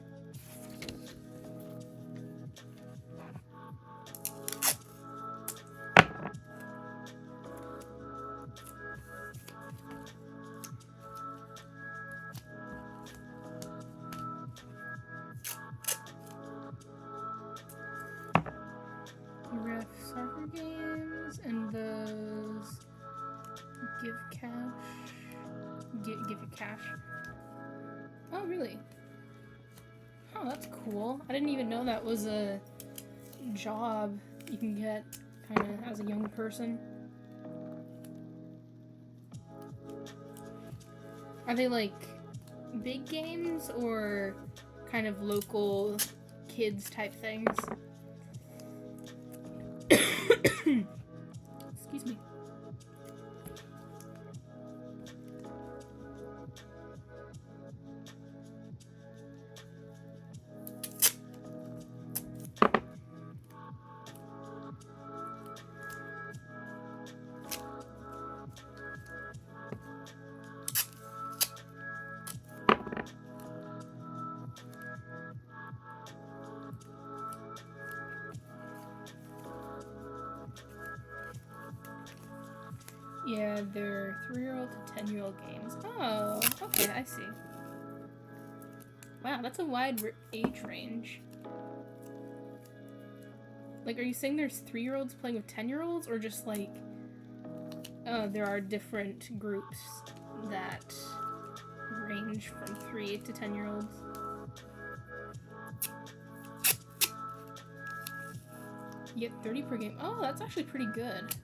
Ref soccer games and those give cash. Give you cash. Oh, really? Oh, that's cool. I didn't even know that was a job you can get kind of as a young person. Are they like big games or kind of local kids type things? Excuse me. Yeah, they're 3-year-old to 10-year-old games. Oh, okay, I see. Wow, that's a wide age range. Like, are you saying there's 3-year-olds playing with 10-year-olds, or just like, there are different groups that range from 3 to 10-year-olds? You get 30 per game. Oh, that's actually pretty good.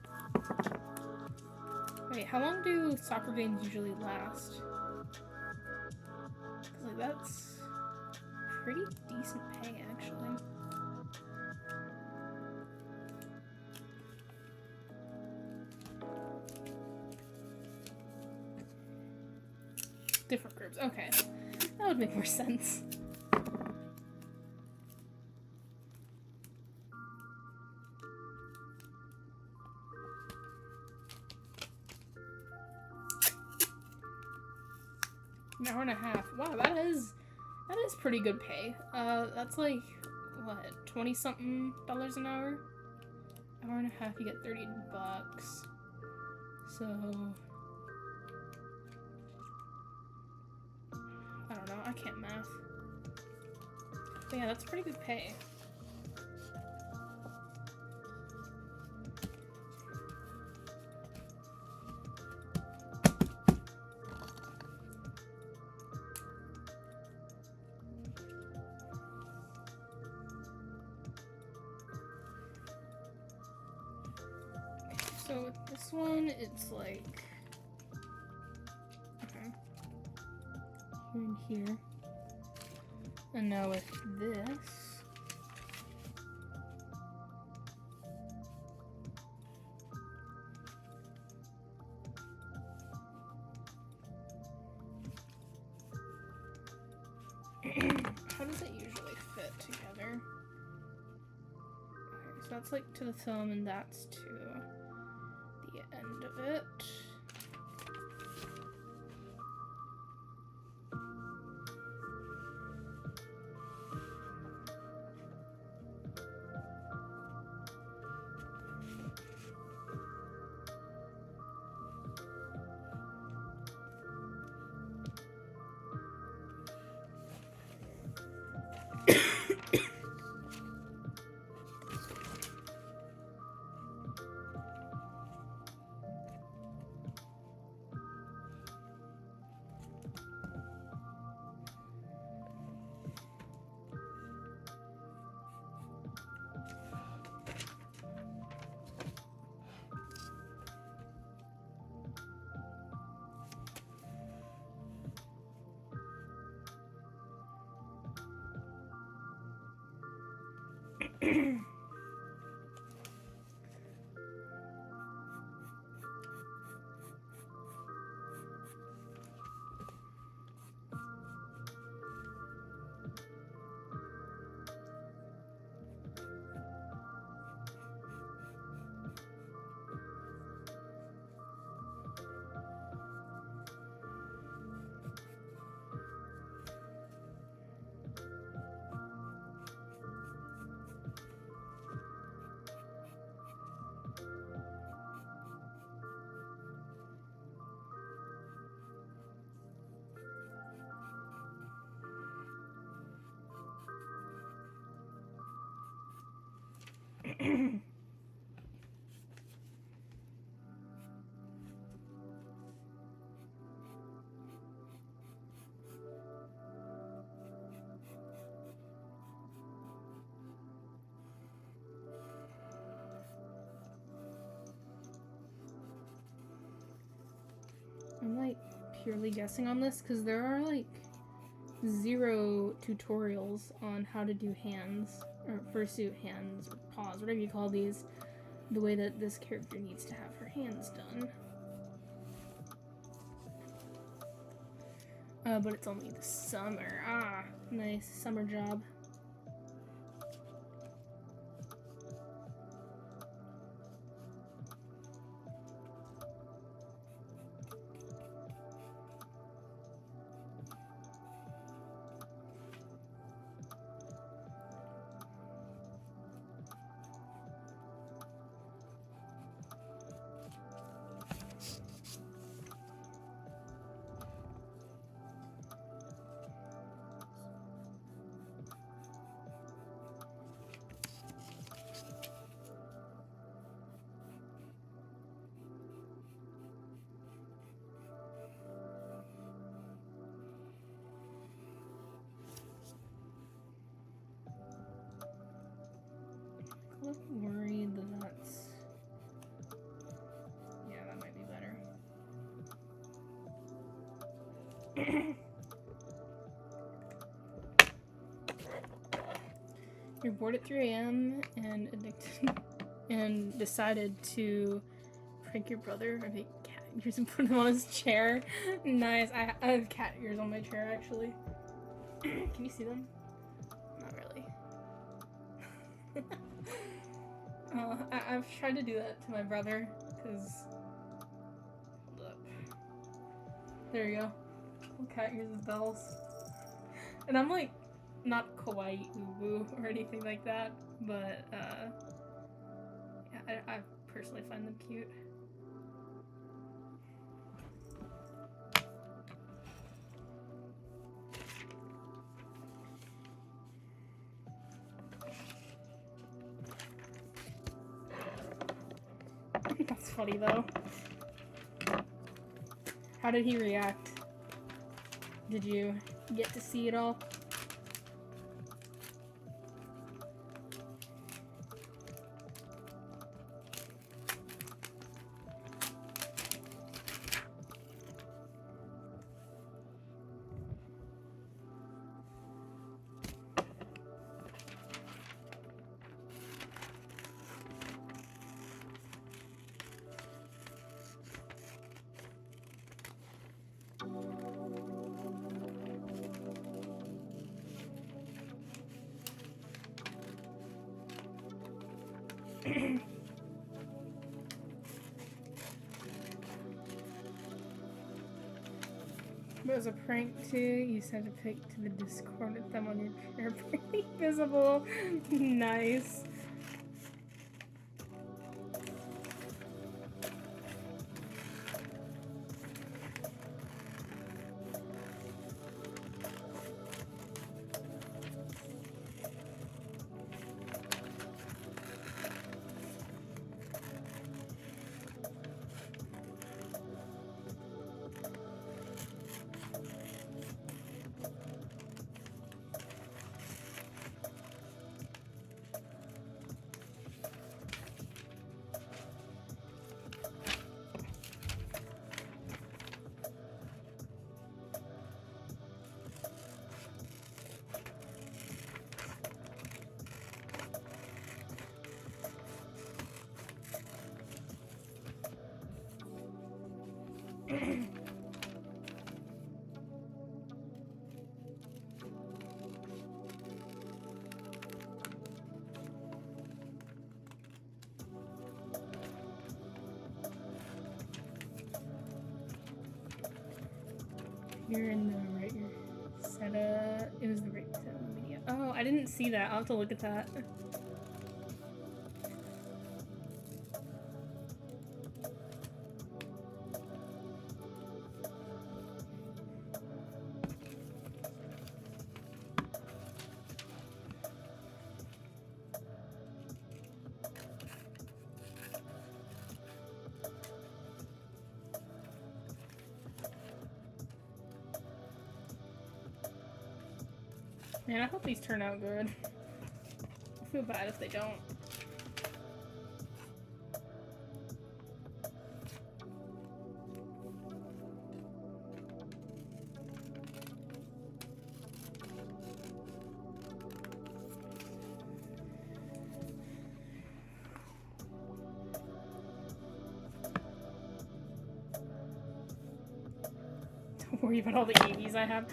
Wait, how long do soccer games usually last? 'Cause, like, that's pretty decent pay, actually. Different groups, okay. That would make more sense. An hour and a half. Wow, that is pretty good pay. That's like, what, 20-something dollars an hour? Hour and a half, you get $30. So, I don't know, I can't math. But yeah, that's pretty good pay. So with this one, it's like, okay, here and here. And now with this, how does it usually fit together? Okay, so that's like to the thumb and that's to the end of it. I'm like purely guessing on this because there are like 0 tutorials on how to do hands or fursuit hands or paws, whatever you call these, the way that this character needs to have her hands done. But it's only the summer. Ah, nice summer job. I'm worried that that's... Yeah, that might be better. You're bored at 3 a.m. and addicted and decided to prank your brother or make cat ears and put him on his chair. Nice. I have cat ears on my chair actually. Can you see them? Not really. I've tried to do that to my brother, because... Hold up. There you go. Little cat ears with bells. And I'm like, not kawaii uwu or anything like that, but, yeah, I personally find them cute. That's funny though. How did he react? Did you get to see it all? But as a prank too, you sent a pic to the Discord with them on your chair, barely visible. Nice. You're in the right setup. It was the right setup media. Oh, I didn't see that. I'll have to look at that. Man, I hope these turn out good. I feel bad if they don't. Don't worry about all the EVs I have.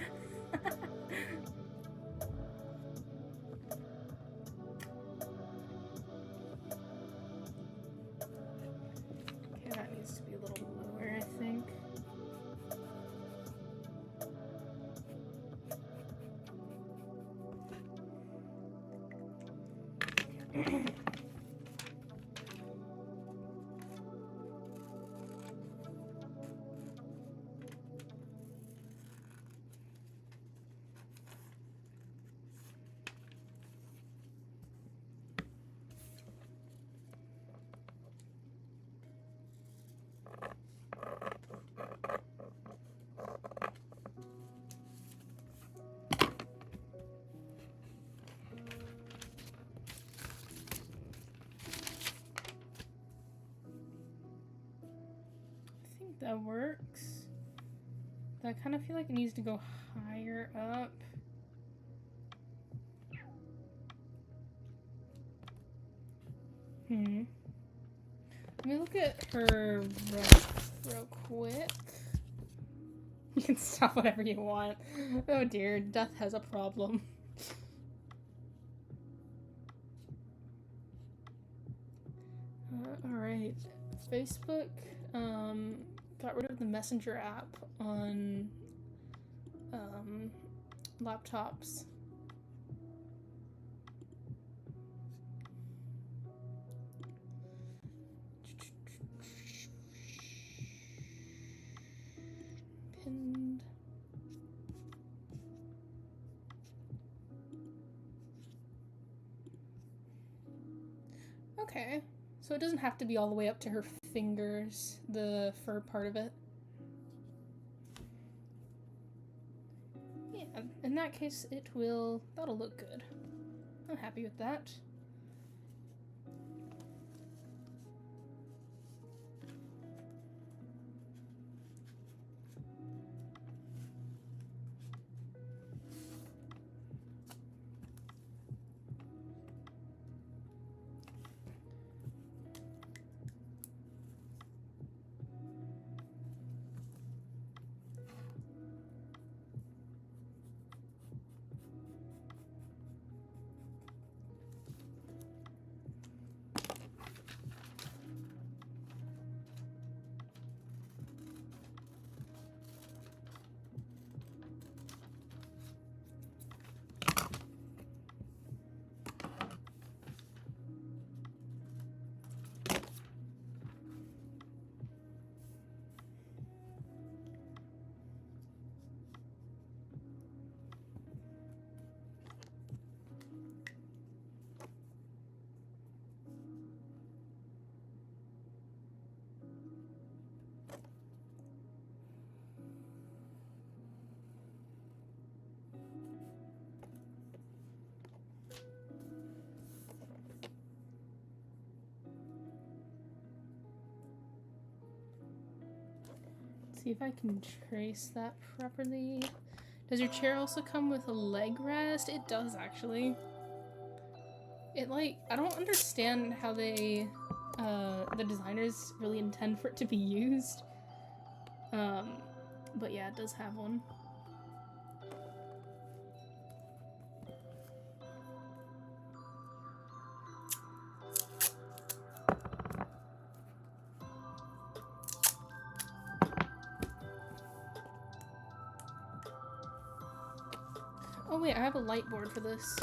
That works. But I kind of feel like it needs to go higher up. Let me look at her real quick. You can stop whatever you want. Oh dear, Death has a problem. Alright. Facebook, got rid of the Messenger app on laptops. Pinned. Okay, so it doesn't have to be all the way up to her fingers, the fur part of it. Yeah, in that case, that'll look good. I'm happy with that. See if I can trace that properly. Does your chair also come with a leg rest? It does, actually. It, like, I don't understand how they, the designers really intend for it to be used. But yeah, it does have one. Oh wait, I have a light board for this.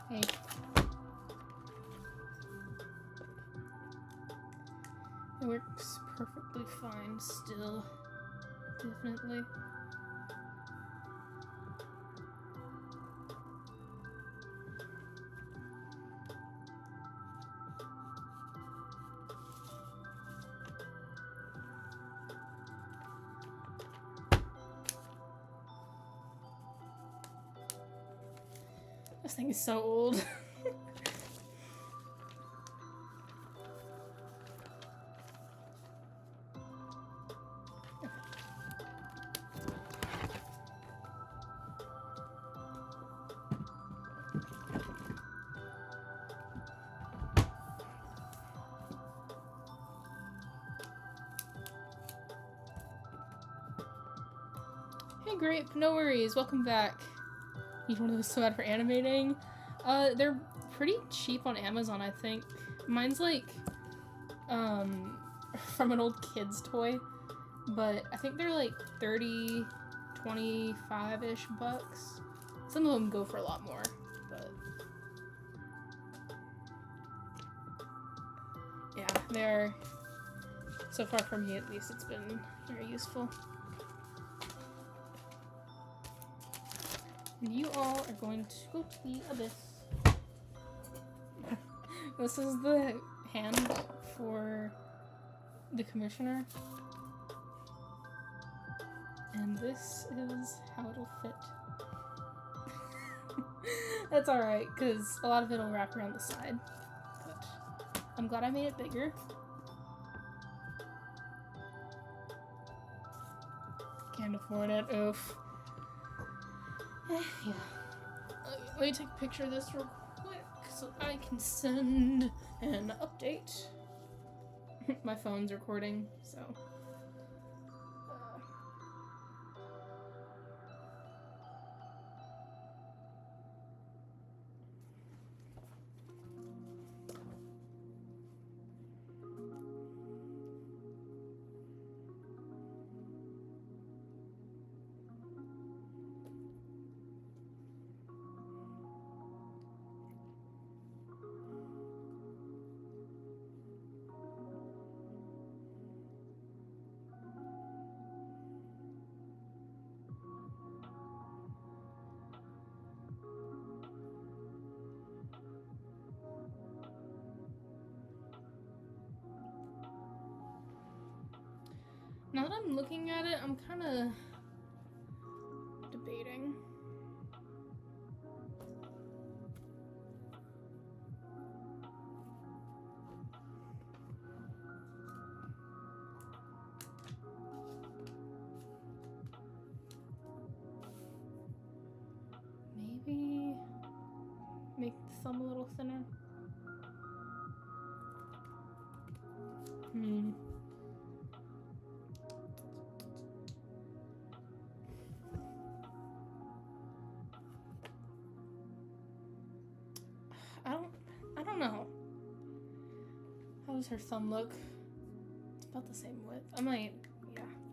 Hey. It works perfectly fine still. Definitely. This thing is so old. Hey Grape, no worries, welcome back. Need one of those so bad for animating. They're pretty cheap on Amazon, I think. Mine's like, from an old kid's toy, but I think they're like 30, 25-ish bucks. Some of them go for a lot more, but yeah, they're, so far for me at least, it's been very useful. And you all are going to go to the abyss. This is the hand for the commissioner. And this is how it'll fit. That's alright, because a lot of it will wrap around the side. But I'm glad I made it bigger. Can't afford it, oof. Yeah. Let me take a picture of this real quick so I can send an update. My phone's recording, so. Now that I'm looking at it, I'm kind of debating. Maybe make the thumb a little thinner. I don't know. How does her thumb look? It's about the same width. I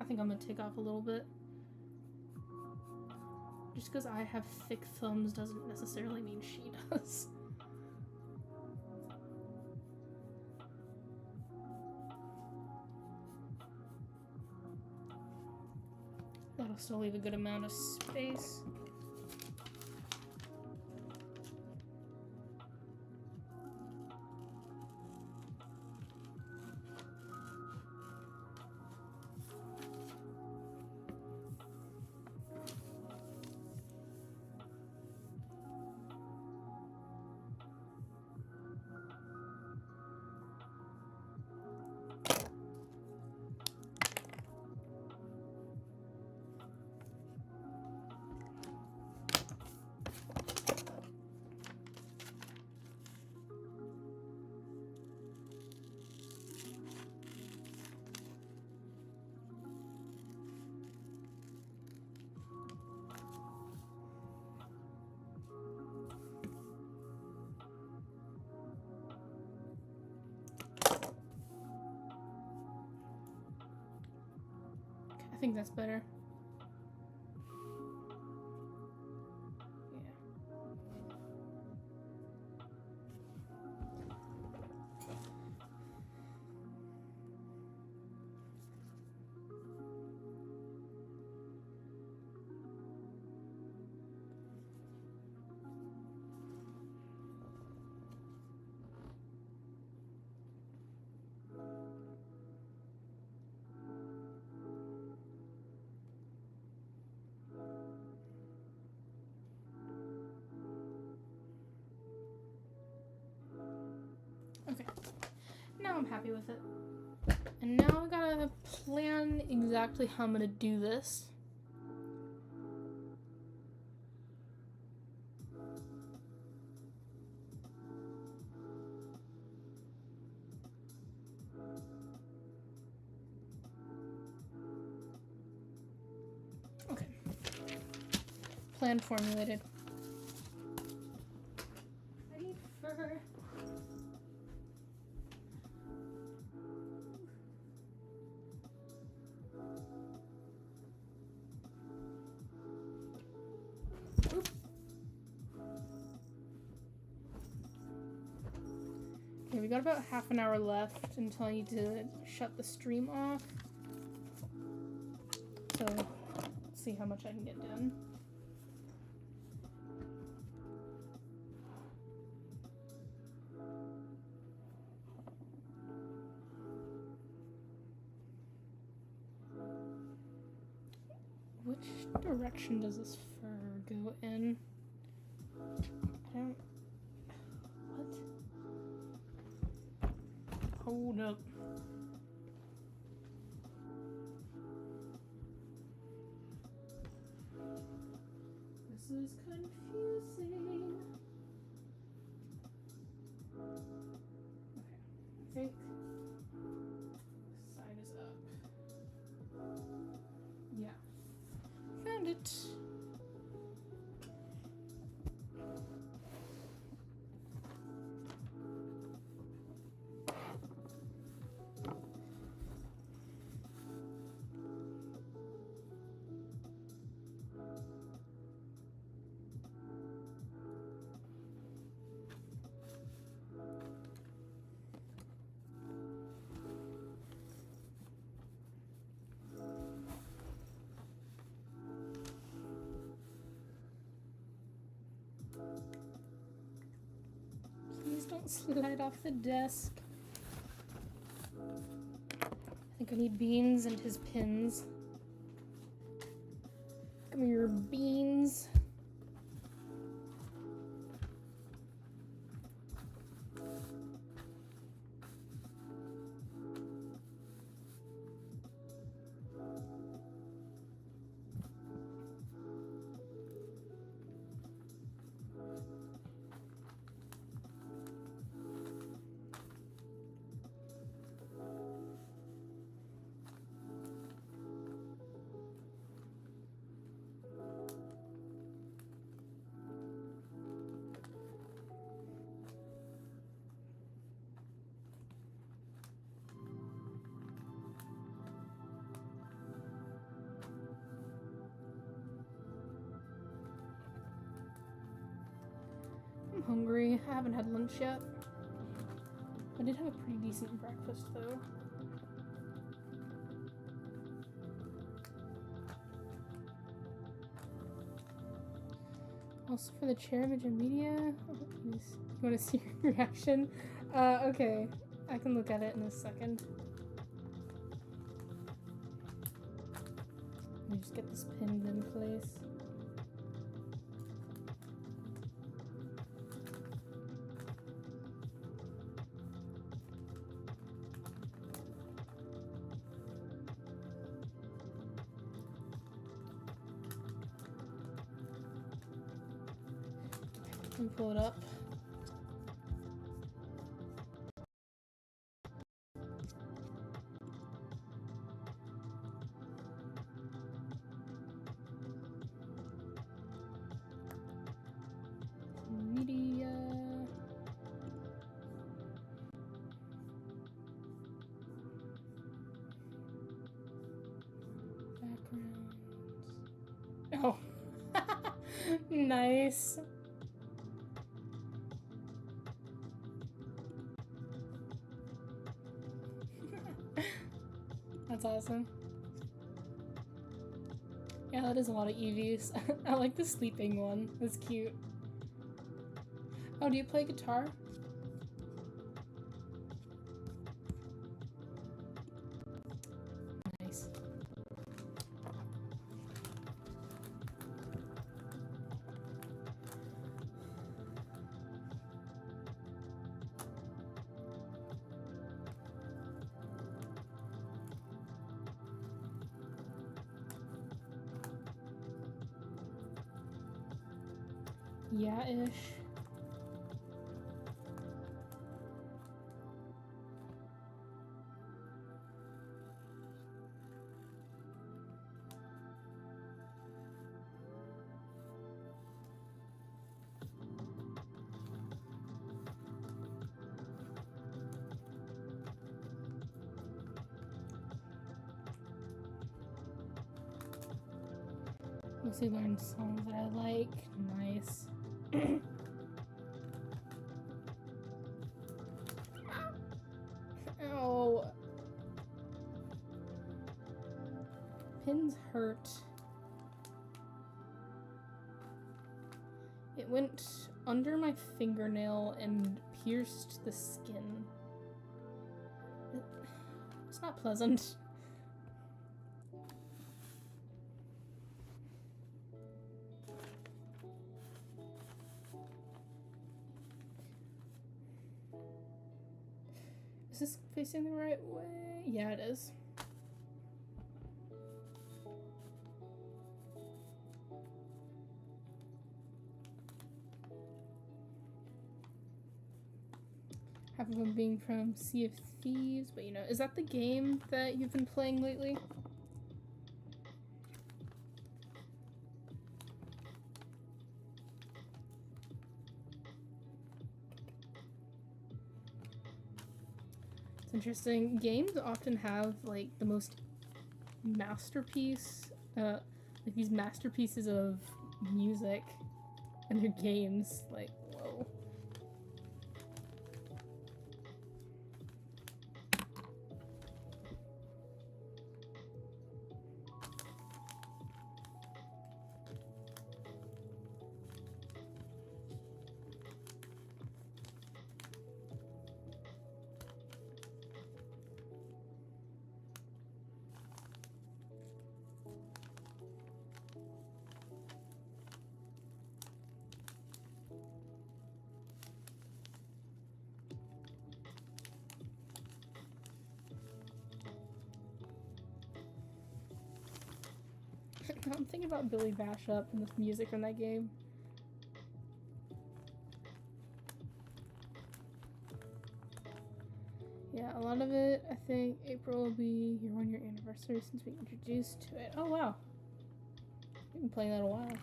think I'm gonna take off a little bit. Just because I have thick thumbs doesn't necessarily mean she does. That'll still leave a good amount of space. I think that's better. Okay, now I'm happy with it. And now I gotta plan exactly how I'm gonna do this. Okay. Plan formulated. I need fur. Okay, we got about half an hour left until I need to shut the stream off. So, let's see how much I can get done. Which direction does this fur go in? I don't... What? Hold up. This is confusing. Okay, I think this side is up. Yeah. Found it. Please don't slide off the desk. I think I need Beans and his pins. Come here, Beans. I'm hungry. I haven't had lunch yet. I did have a pretty decent breakfast though. Also for the chair of media, you want to see your reaction? Okay, I can look at it in a second. Let me just get this pinned in place. Let me pull it up. Media. Nice. That's awesome. Yeah, that is a lot of EVs. I like the sleeping one. That's cute. Oh, do you play guitar? Nice. Yeah-ish. Mostly learn songs that I like. Nice. Ow. Pins hurt. It went under my fingernail and pierced the skin. It's not pleasant. Is this facing the right way? Yeah, it is. Half of them being from Sea of Thieves, but you know, is that the game that you've been playing lately? It's interesting. Games often have like the most like these masterpieces of music in their games. Like, whoa. I'm thinking about Billy Bashup and the music from that game. Yeah, a lot of it, I think April will be your 1-year anniversary since we introduced to it. Oh wow. We've been playing that a while.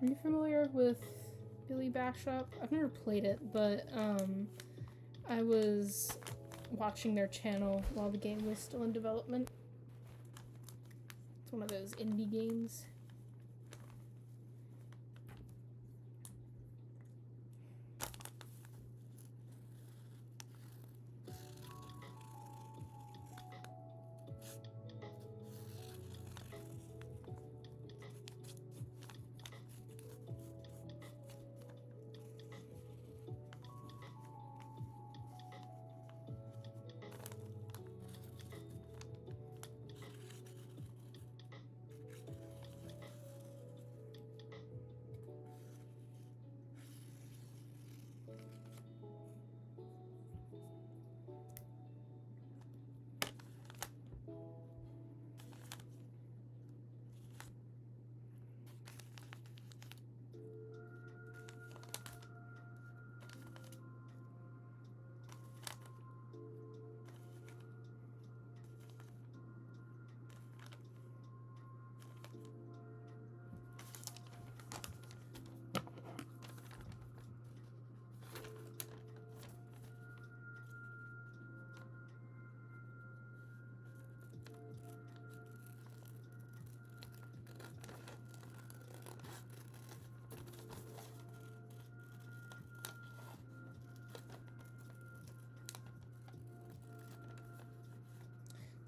Are you familiar with Billy Bashup? I've never played it, but I was watching their channel while the game was still in development. It's one of those indie games.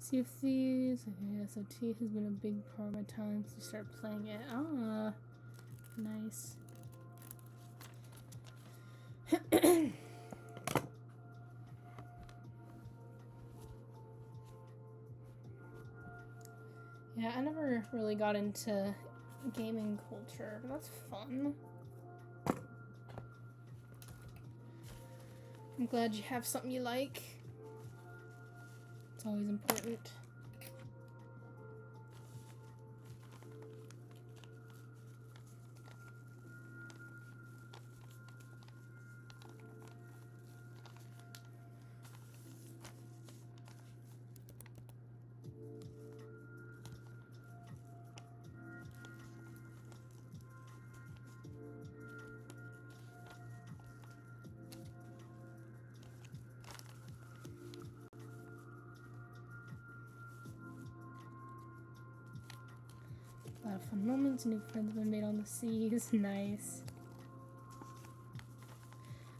Sea of Thieves. Okay, SOT has been a big part of my time since I started playing it. Ah, nice. Yeah, I never really got into gaming culture, but that's fun. I'm glad you have something you like. It's always important. A lot of fun moments, new friends have been made on the seas. Nice.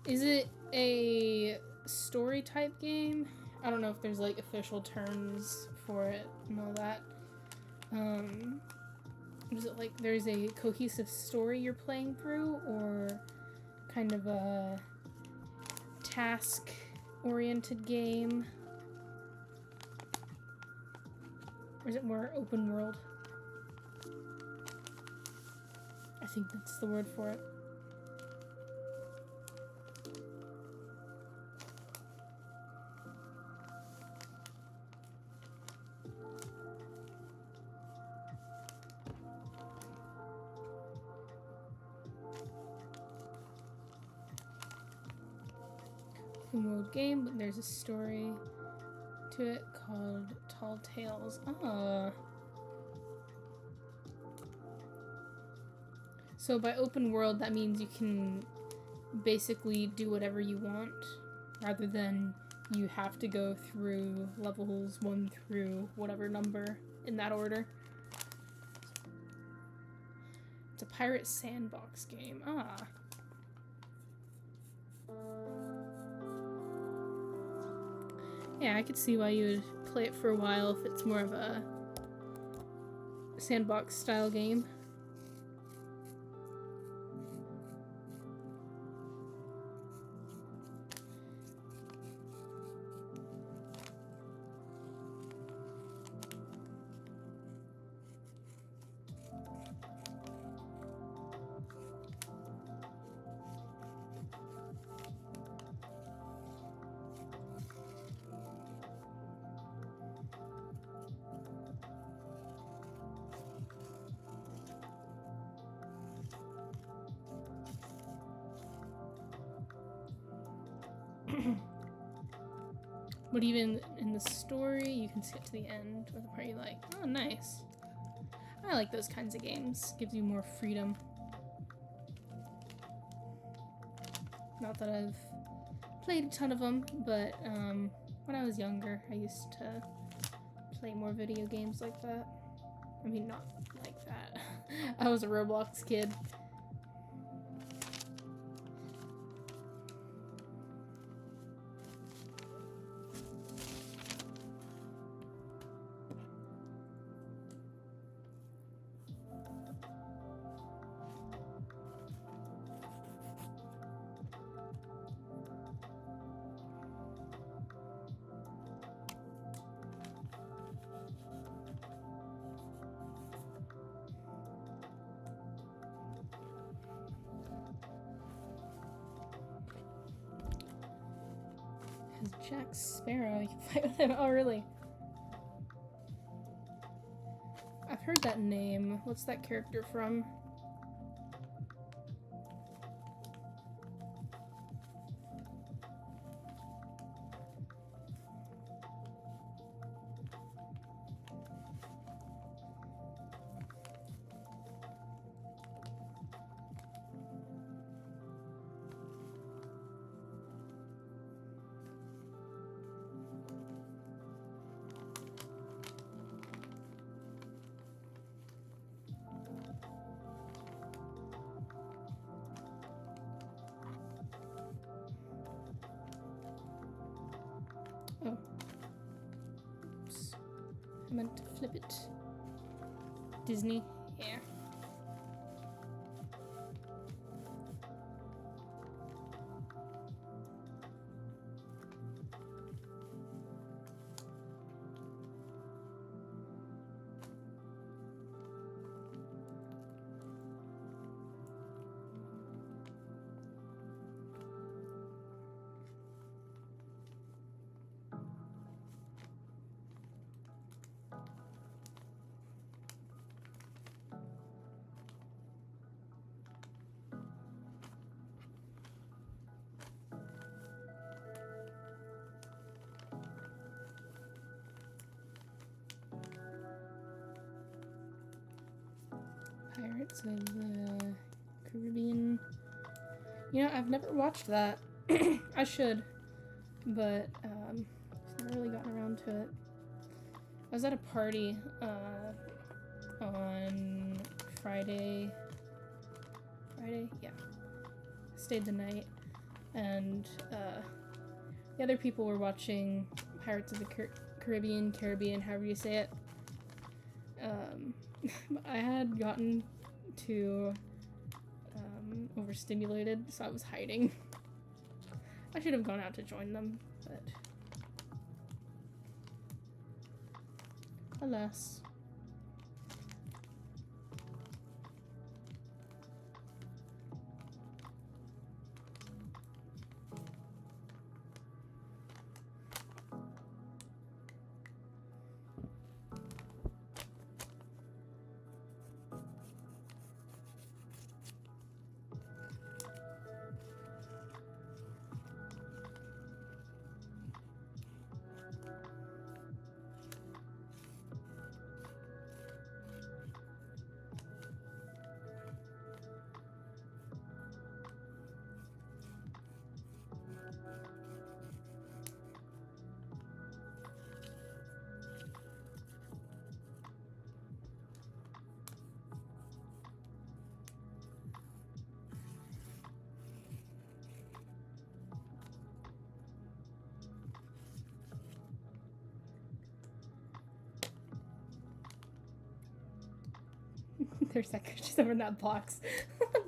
Is it a story type game? I don't know if there's like official terms for it and all that. Is it like there's a cohesive story you're playing through, or kind of a task oriented game? Or is it more open world? I think that's the word for it. Open world game, but there's a story to it called Tall Tales. Ah. So by open world, that means you can basically do whatever you want, rather than you have to go through levels 1 through whatever number in that order. It's a pirate sandbox game. Ah. Yeah, I could see why you would play it for a while if it's more of a sandbox style game. But even in the story, you can skip to the end or the part you like. Oh, nice. I like those kinds of games. Gives you more freedom. Not that I've played a ton of them, but when I was younger, I used to play more video games like that. I mean, not like that. I was a Roblox kid. Jack Sparrow, you can fight with him. Oh, really? I've heard that name. What's that character from? Oh. Oops. meant to flip it. Disney, yeah. Pirates of the Caribbean. You know, I've never watched that. I should, but just never really gotten around to it. I was at a party on Friday. Yeah. Stayed the night, and the other people were watching Pirates of the Caribbean, however you say it. I had gotten too overstimulated, so I was hiding. I should have gone out to join them, but alas. There's that just over in that box,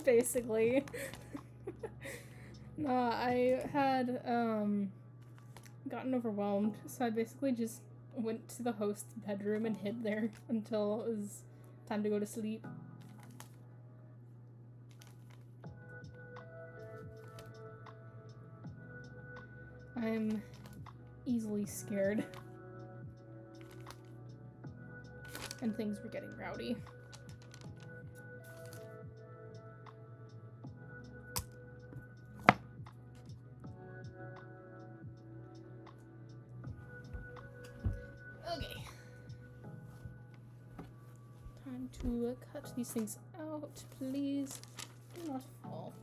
basically. No, I had gotten overwhelmed, so I basically just went to the host's bedroom and hid there until it was time to go to sleep. I'm easily scared. And things were getting rowdy. Okay. Time to cut these things out, please. Do not fall.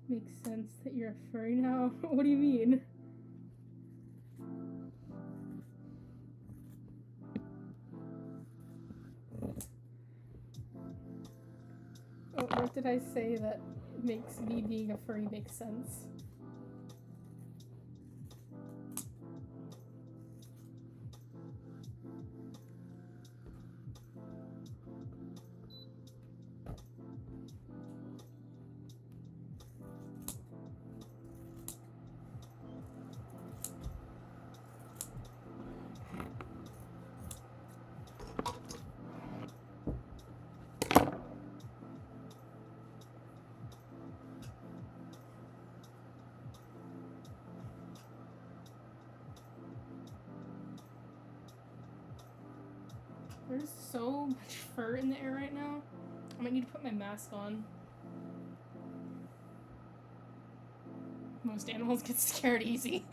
Makes sense that you're a furry now. What do you mean? Oh, what did I say that makes me being a furry make sense? There's so much fur in the air right now. I might need to put my mask on. Most animals get scared easy.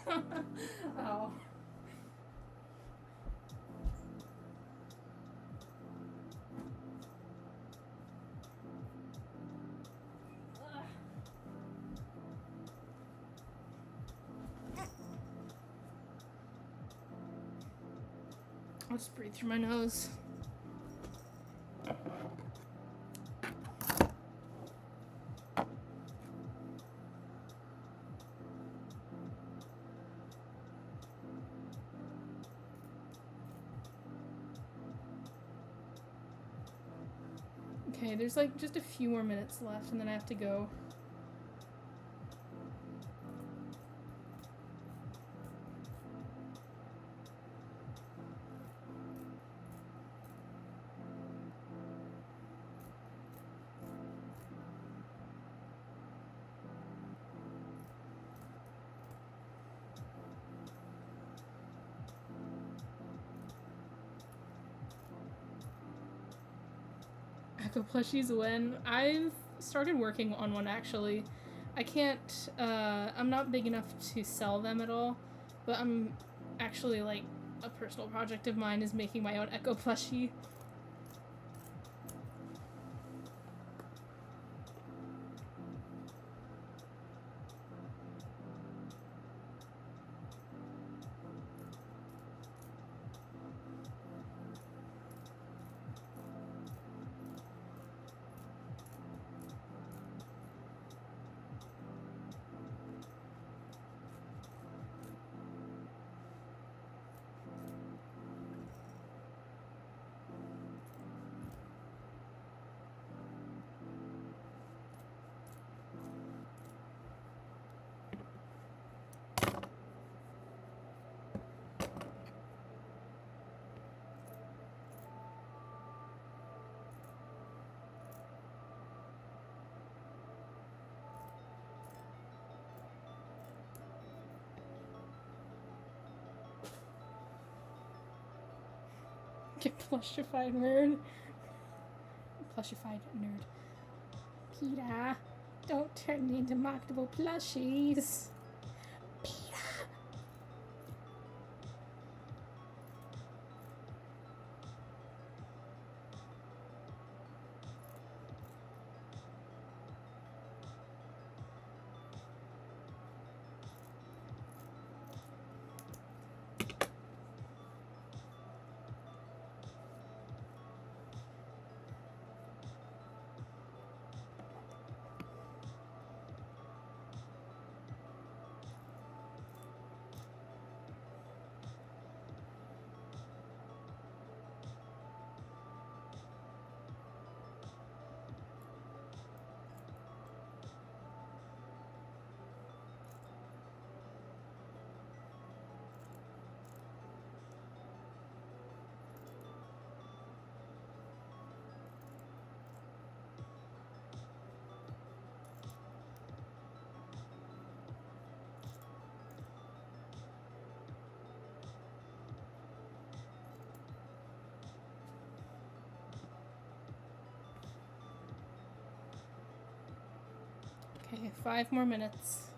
Oh. I'll just breathe through my nose. Okay, there's like just a few more minutes left and then I have to go. Echo plushies when? I've started working on one actually. I can't, I'm not big enough to sell them at all, but I'm actually like a personal project of mine is making my own Echo plushie. Get plushified nerd. Plushified nerd. Peter, don't turn me into marketable plushies. Peter. Okay, 5 more minutes.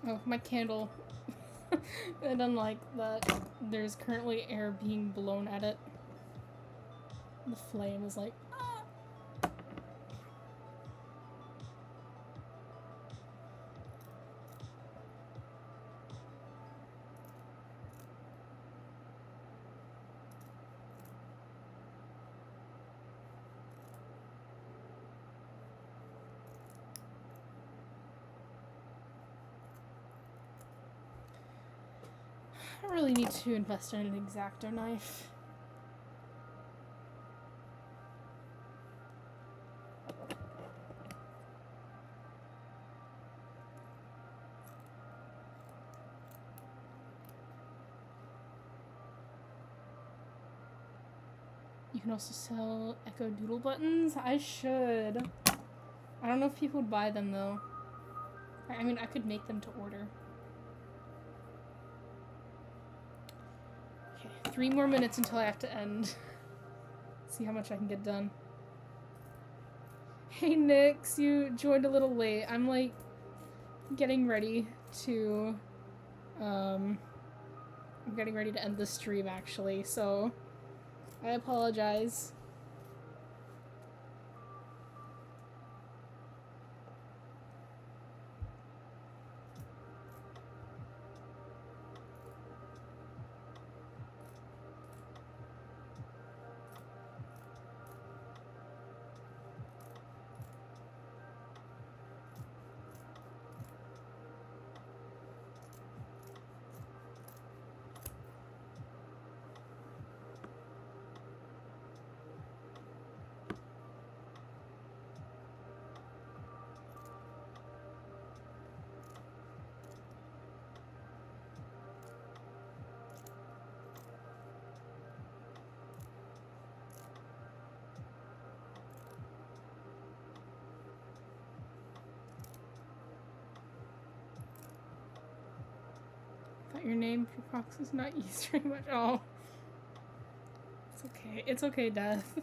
Oh, my candle. And unlike that, there's currently air being blown at it. The flame is like, ah! I really need to invest in an X-Acto knife. You can also sell Echo Doodle buttons. I should. I don't know if people would buy them though. I mean, I could make them to order. Okay, 3 more minutes until I have to end. See how much I can get done. Hey Nix, you joined a little late. I'm like getting ready to I'm getting ready to end the stream actually, so I apologize. Your name for Fox is not used very much. Oh. It's okay. It's okay, Death.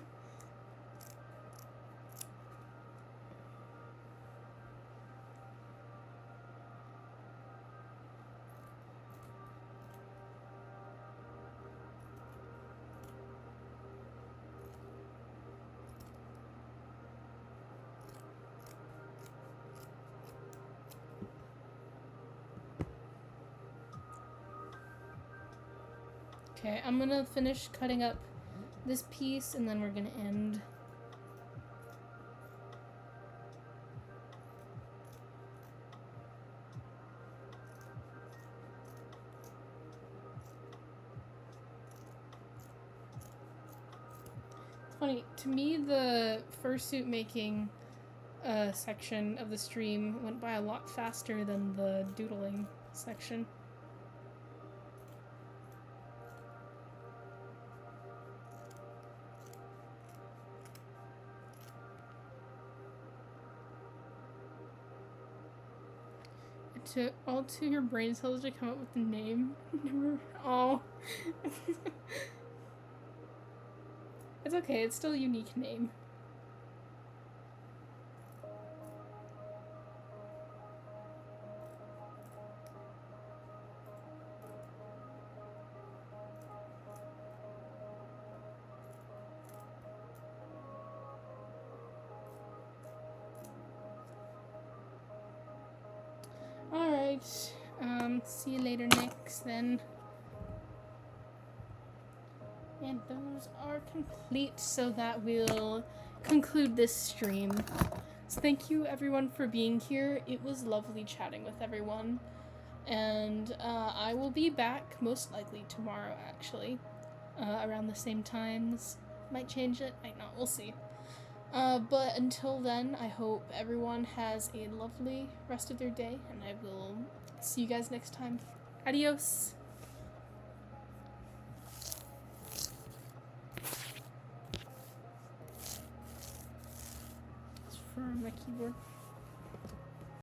Okay, I'm gonna finish cutting up this piece and then we're gonna end. It's funny, to me the fursuit making section of the stream went by a lot faster than the doodling section. To all to your brain cells to come up with the name. Never. Oh. It's okay. It's still a unique name. Alright, see you later, Nix, then. And those are complete, so that will conclude this stream. So thank you, everyone, for being here. It was lovely chatting with everyone. And, I will be back, most likely tomorrow, actually. Around the same times. Might change it, might not, we'll see. But until then, I hope everyone has a lovely rest of their day, and I will see you guys next time. Adios! It's for my keyboard.